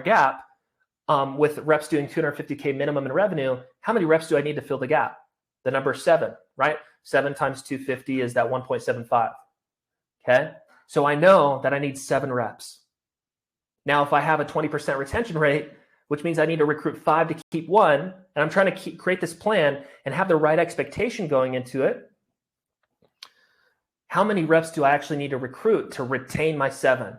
gap, with reps doing 250K minimum in revenue, how many reps do I need to fill the gap? The number 7, right? 7 times 250 is that 1.75. Okay. So I know that I need 7 reps. Now, if I have a 20% retention rate, which means I need to recruit 5 to keep 1, and I'm trying to create this plan and have the right expectation going into it, how many reps do I actually need to recruit to retain my 7?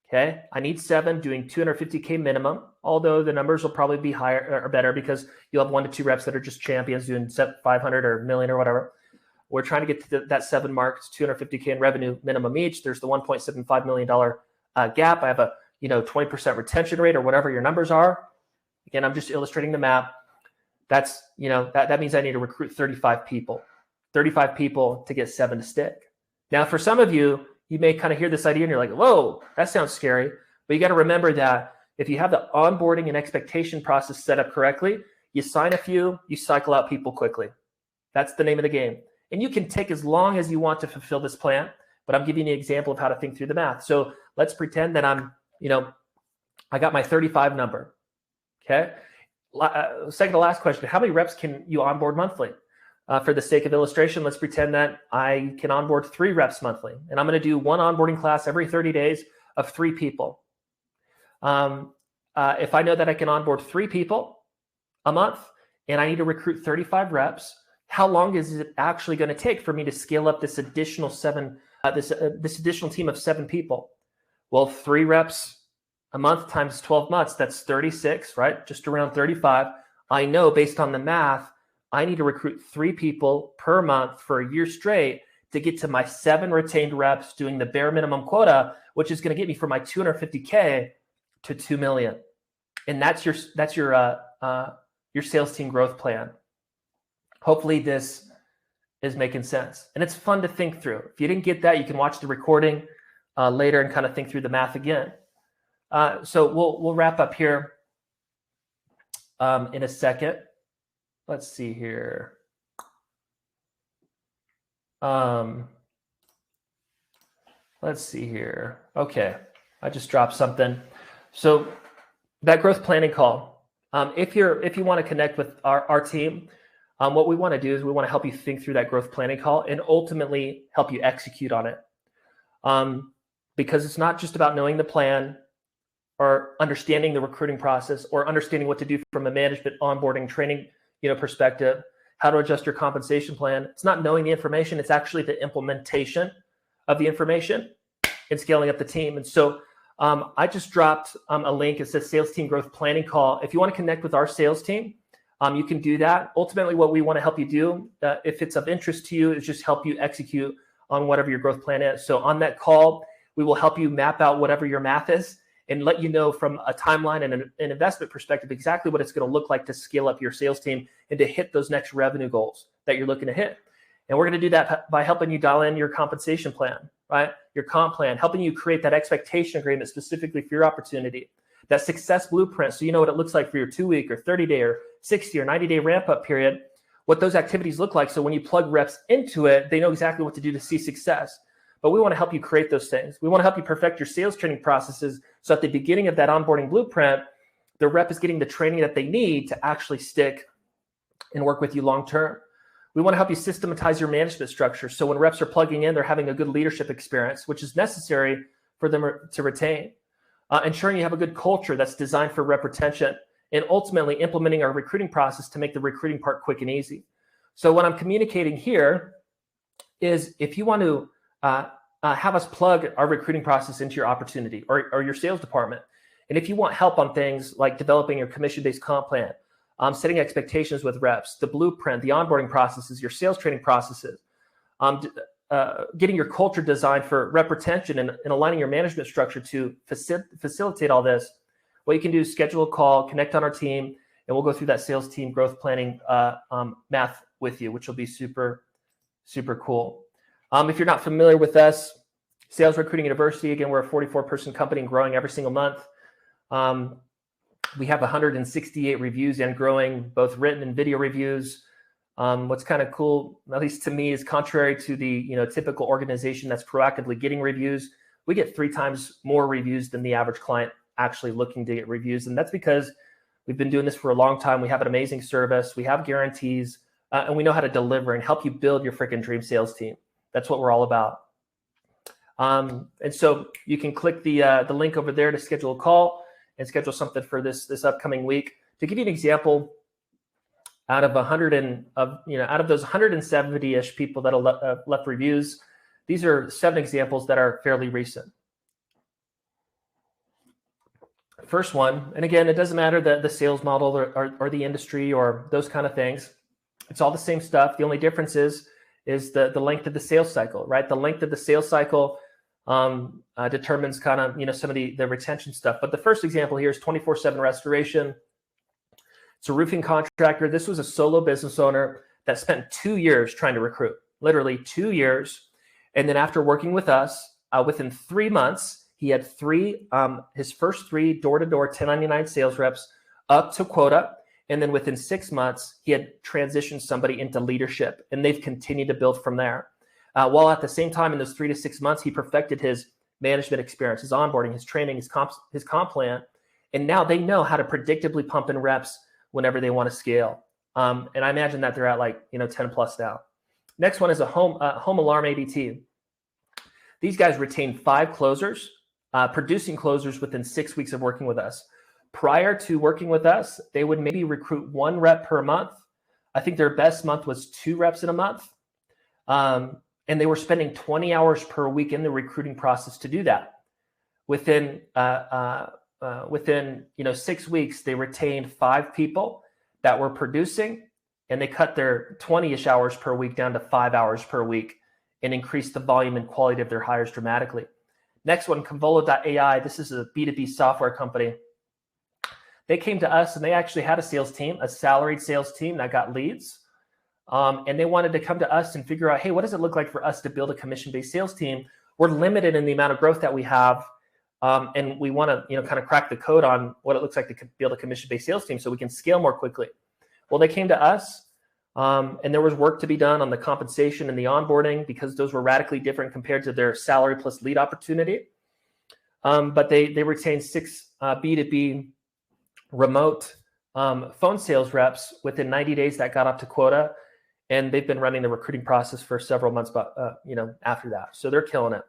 Okay, I need 7 doing 250K minimum, although the numbers will probably be higher or better because you'll have 1 to 2 reps that are just champions doing 500 or 1 million or whatever. We're trying to get to that 7 mark. It's 250K in revenue minimum each. There's the $1.75 million gap. I have a 20% retention rate or whatever your numbers are. Again, I'm just illustrating the map. That's that means I need to recruit 35 people. 35 people to get 7 to stick. Now, for some of you, you may kind of hear this idea and you're like, whoa, that sounds scary. But you got to remember that if you have the onboarding and expectation process set up correctly, you sign a few, you cycle out people quickly. That's the name of the game. And you can take as long as you want to fulfill this plan, but I'm giving you an example of how to think through the math. So let's pretend that I got my 35 number. Okay. Second to last question, how many reps can you onboard monthly? For the sake of illustration, let's pretend that I can onboard 3 reps monthly, and I'm going to do one onboarding class every 30 days of 3 people. If I know that I can onboard 3 people a month and I need to recruit 35 reps, how long is it actually going to take for me to scale up this additional this additional team of 7 people? Well, 3 reps a month times 12 months, that's 36, right? Just around 35. I know based on the math, I need to recruit 3 people per month for a year straight to get to my 7 retained reps doing the bare minimum quota, which is going to get me from my 250K to 2 million. And that's your sales team growth plan. Hopefully this is making sense. And it's fun to think through. If you didn't get that, you can watch the recording later and kind of think through the math again. So we'll wrap up here in a second. Let's see here. Let's see here. Okay, I just dropped something. So that growth planning call. If you want to connect with our team, what we want to do is we want to help you think through that growth planning call and ultimately help you execute on it. Because it's not just about knowing the plan or understanding the recruiting process or understanding what to do from a management, onboarding, training, perspective, how to adjust your compensation plan. It's not knowing the information. It's actually the implementation of the information and scaling up the team. And so I just dropped a link. It says Sales Team Growth Planning Call. If you want to connect with our sales team, you can do that. Ultimately, what we want to help you do, if it's of interest to you, is just help you execute on whatever your growth plan is. So on that call, we will help you map out whatever your math is and let you know from a timeline and an investment perspective exactly what it's going to look like to scale up your sales team and to hit those next revenue goals that you're looking to hit. And we're going to do that by helping you dial in your compensation plan, right? Your comp plan, helping you create that expectation agreement specifically for your opportunity, that success blueprint so you know what it looks like for your 2-week or 30-day or 60 or 90-day ramp-up period, what those activities look like. So when you plug reps into it, they know exactly what to do to see success. But we want to help you create those things. We want to help you perfect your sales training processes so at the beginning of that onboarding blueprint, the rep is getting the training that they need to actually stick and work with you long-term. We want to help you systematize your management structure. So when reps are plugging in, they're having a good leadership experience, which is necessary for them to retain. Ensuring you have a good culture that's designed for rep retention, and ultimately implementing our recruiting process to make the recruiting part quick and easy. So what I'm communicating here is if you want to have us plug our recruiting process into your opportunity or your sales department, and if you want help on things like developing your commission-based comp plan, setting expectations with reps, the blueprint, the onboarding processes, your sales training processes, getting your culture designed for rep retention and aligning your management structure to facilitate all this, what you can do is schedule a call, connect on our team, and we'll go through that sales team growth planning math with you, which will be super, super cool. If you're not familiar with us, Sales Recruiting University, again, we're a 44-person company and growing every single month. We have 168 reviews and growing, both written and video reviews. What's kind of cool, at least to me, is contrary to the typical organization that's proactively getting reviews, we get 3 times more reviews than the average client actually looking to get reviews. And that's because we've been doing this for a long time. We have an amazing service. We have guarantees, and we know how to deliver and help you build your freaking dream sales team. That's what we're all about. And so you can click the link over there to schedule a call and schedule something for this upcoming week. To give you an example, out of those 170-ish people that have left reviews, these are 7 examples that are fairly recent. First one, and again, it doesn't matter the sales model or the industry or those kind of things. It's all the same stuff. The only difference is the length of the sales cycle, right? The length of the sales cycle determines kind of some of the retention stuff. But the first example here is 24/7 restoration. It's a roofing contractor. This was a solo business owner that spent 2 years trying to recruit, literally 2 years. And then after working with us, within 3 months, he had his first 3 door-to-door 1099 sales reps up to quota. And then within 6 months, he had transitioned somebody into leadership, and they've continued to build from there. While at the same time, in those 3 to 6 months, he perfected his management experience, his onboarding, his training, his comp plan. And now they know how to predictably pump in reps whenever they want to scale. And I imagine that they're at like 10 plus now. Next one is a home alarm ADT. These guys retain 5 closers, producing closers within 6 weeks of working with us. Prior to working with us, they would maybe recruit 1 rep per month. I think their best month was 2 reps in a month. And they were spending 20 hours per week in the recruiting process to do that. Within 6 weeks, they retained 5 people that were producing, and they cut their 20-ish hours per week down to 5 hours per week and increased the volume and quality of their hires dramatically. Next one, Convolo.ai. This is a B2B software company. They came to us and they actually had a sales team, a salaried sales team that got leads. And they wanted to come to us and figure out, hey, what does it look like for us to build a commission-based sales team? We're limited in the amount of growth that we have. And we want to, kind of crack the code on what it looks like to build a commission-based sales team so we can scale more quickly. Well, they came to us, and there was work to be done on the compensation and the onboarding because those were radically different compared to their salary plus lead opportunity. But they retained 6 B2B remote phone sales reps within 90 days that got up to quota, and they've been running the recruiting process for several months, after that. So they're killing it.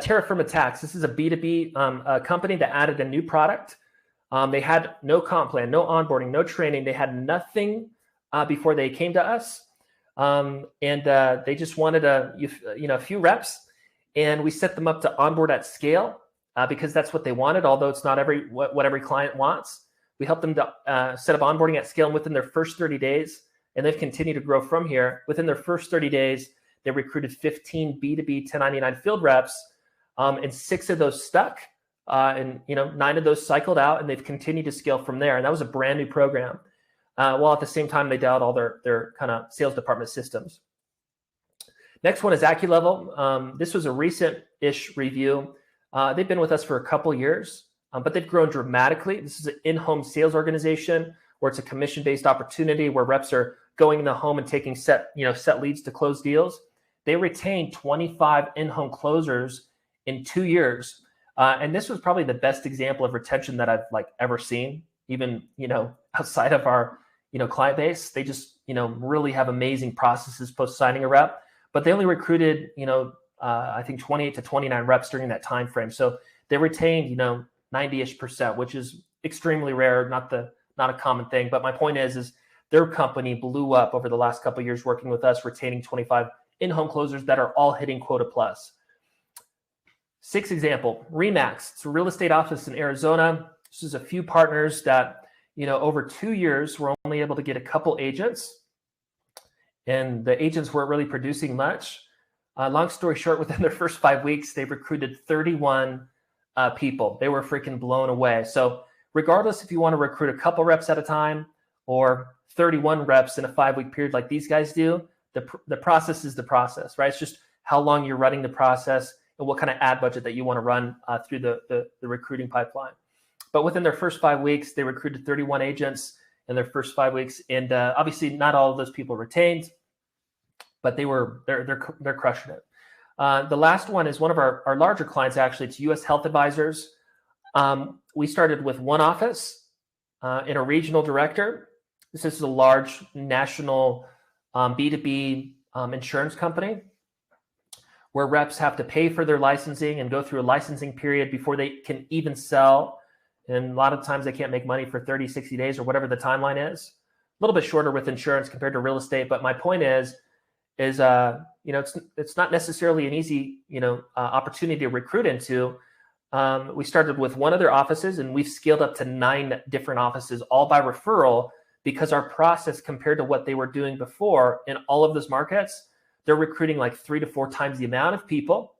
Terra Firma Tax. This is a B2B company that added a new product. They had no comp plan, no onboarding, no training. They had nothing before they came to us, and they just wanted a few reps, and we set them up to onboard at scale because that's what they wanted. Although it's not what every client wants, we helped them to set up onboarding at scale. And within their first 30 days, and they've continued to grow from here. Within their first 30 days, they recruited 15 B2B 1099 field reps. And 6 of those stuck, and 9 of those cycled out, and they've continued to scale from there. And that was a brand new program. While at the same time, they dialed all their kind of sales department systems. Next one is AccuLevel. This was a recent-ish review. They've been with us for a couple years, but they've grown dramatically. This is an in-home sales organization where it's a commission-based opportunity where reps are going in the home and taking set leads to close deals. They retained 25 in-home closers in 2 years. And this was probably the best example of retention that I've ever seen, even, outside of our, client base. They just, really have amazing processes post signing a rep, but they only recruited, I think 28 to 29 reps during that time frame. So they retained, 90-ish%, which is extremely rare, not a common thing. But my point is their company blew up over the last couple of years working with us, retaining 25 in-home closers that are all hitting quota plus. 6th example, Remax. It's a real estate office in Arizona. This is a few partners that, over 2 years, were only able to get a couple agents, and the agents weren't really producing much. Long story short, within their first 5 weeks, they recruited 31 people. They were freaking blown away. So regardless if you want to recruit a couple reps at a time or 31 reps in a 5-week period like these guys do, the process is the process, right? It's just how long you're running the process and what kind of ad budget that you want to run through the recruiting pipeline. But within their first 5 weeks, they recruited 31 agents in their first 5 weeks. And obviously not all of those people retained, but they're crushing it. The last one is one of our larger clients, actually. It's US Health Advisors. We started with one office and a regional director. This is a large national B2B insurance company where reps have to pay for their licensing and go through a licensing period before they can even sell. And a lot of times they can't make money for 30, 60 days or whatever the timeline is. A little bit shorter with insurance compared to real estate. But my point is it's not necessarily an easy, opportunity to recruit into. We started with one of their offices and we've scaled up to 9 different offices, all by referral, because our process compared to what they were doing before in all of those markets, they're recruiting like 3 to 4 times the amount of people,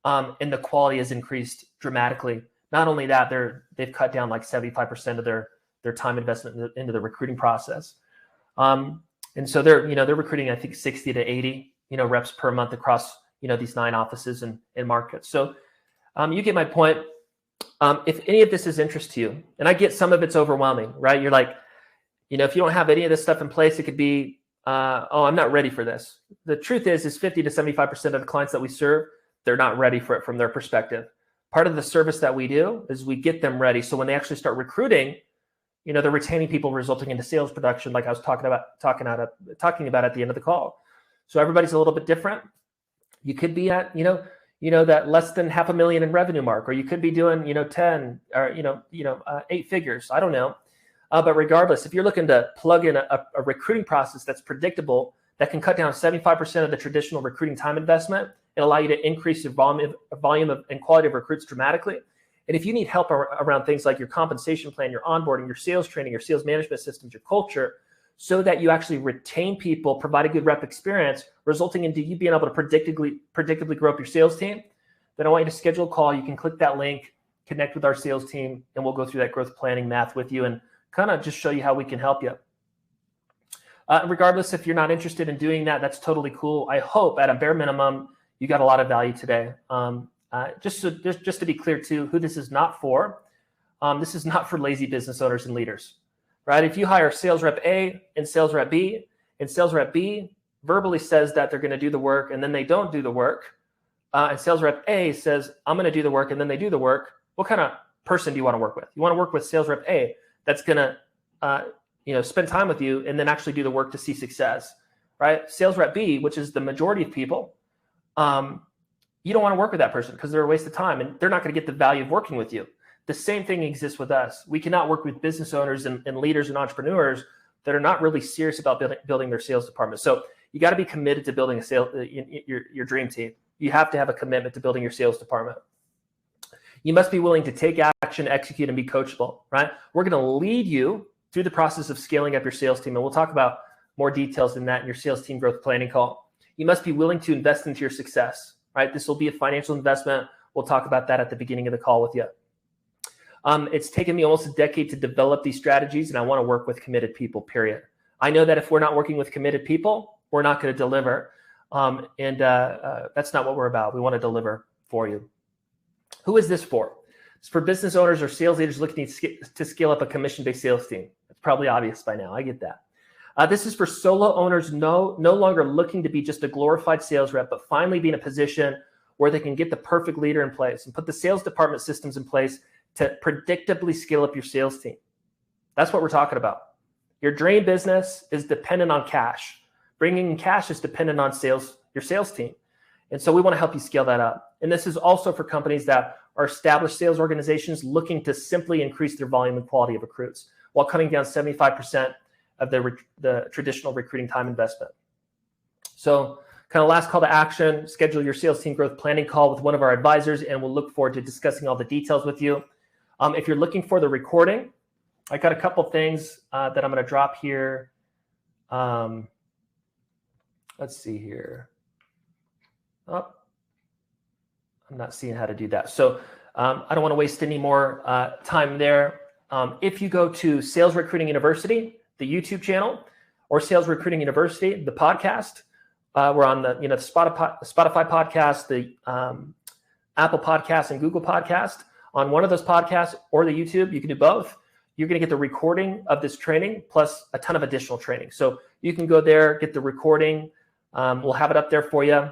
and the quality has increased dramatically. Not only that, they've cut down like 75% of their time investment into the recruiting process, and so they're recruiting I think 60 to 80 reps per month across these 9 offices and markets. So you get my point. If any of this is interest to you, and I get some of it's overwhelming, right? You're like, if you don't have any of this stuff in place, it could be, I'm not ready for this. The truth is 50 to 75% of the clients that we serve, they're not ready for it from their perspective. Part of the service that we do is we get them ready. So when they actually start recruiting, they're retaining people, resulting into sales production, like I was talking about at the end of the call. So everybody's a little bit different. You could be at, that less than $500,000 in revenue mark, or you could be doing, 10 or, 8 figures. I don't know. But regardless, if you're looking to plug in a recruiting process that's predictable, that can cut down 75% of the traditional recruiting time investment and allow you to increase your volume and quality of recruits dramatically. And if you need help around things like your compensation plan, your onboarding, your sales training, your sales management systems, your culture, so that you actually retain people, provide a good rep experience, resulting into you being able to predictably grow up your sales team, then I want you to schedule a call. You can click that link, connect with our sales team, and we'll go through that growth planning math with you and kind of just show you how we can help you. Regardless, if you're not interested in doing that, that's totally cool. I hope at a bare minimum, you got a lot of value today. Just to be clear too, who this is not for. This is not for lazy business owners and leaders, right? If you hire sales rep A and sales rep B, and sales rep B verbally says that they're going to do the work and then they don't do the work, and sales rep A says, I'm going to do the work and then they do the work, what kind of person do you want to work with? You want to work with sales rep A that's going to spend time with you and then actually do the work to see success, right? Sales rep B, which is the majority of people, you don't want to work with that person because they're a waste of time and they're not going to get the value of working with you. The same thing exists with us. We cannot work with business owners and leaders and entrepreneurs that are not really serious about building their sales department. So you got to be committed to building your dream team. You have to have a commitment to building your sales department. You must be willing to take action, execute, and be coachable, right? We're going to lead you through the process of scaling up your sales team. And we'll talk about more details than that in your sales team growth planning call. You must be willing to invest into your success. Right? This will be a financial investment. We'll talk about that at the beginning of the call with you. It's taken me almost a decade to develop these strategies, and I want to work with committed people, period. I know that if we're not working with committed people, we're not going to deliver. That's not what we're about. We want to deliver for you. Who is this for? It's for business owners or sales leaders looking to scale up a commission-based sales team. It's probably obvious by now. I get that. This is for solo owners no longer looking to be just a glorified sales rep, but finally be in a position where they can get the perfect leader in place and put the sales department systems in place to predictably scale up your sales team. That's what we're talking about. Your dream business is dependent on cash. Bringing in cash is dependent on your sales team. And so we want to help you scale that up. And this is also for companies that are established sales organizations looking to simply increase their volume and quality of recruits while cutting down 75% of the traditional recruiting time investment. So kind of last call to action, schedule your sales team growth planning call with one of our advisors, and we'll look forward to discussing all the details with you. If you're looking for the recording, I got a couple things that I'm going to drop here. Let's see here. Oh, I'm not seeing how to do that. So I don't want to waste any more time there. If you go to Sales Recruiting University, the YouTube channel, or Sales Recruiting University, the podcast, we're on the Spotify podcast, the Apple podcast, and Google podcast. On one of those podcasts or the YouTube, you can do both. You're going to get the recording of this training plus a ton of additional training. So you can go there, get the recording. We'll have it up there for you.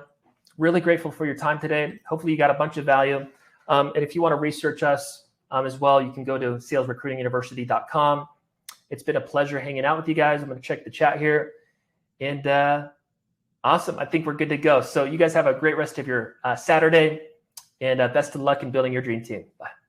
Really grateful for your time today. Hopefully you got a bunch of value. And if you want to research us as well, you can go to salesrecruitinguniversity.com. It's been a pleasure hanging out with you guys. I'm going to check the chat here. And awesome. I think we're good to go. So you guys have a great rest of your Saturday. And best of luck in building your dream team. Bye.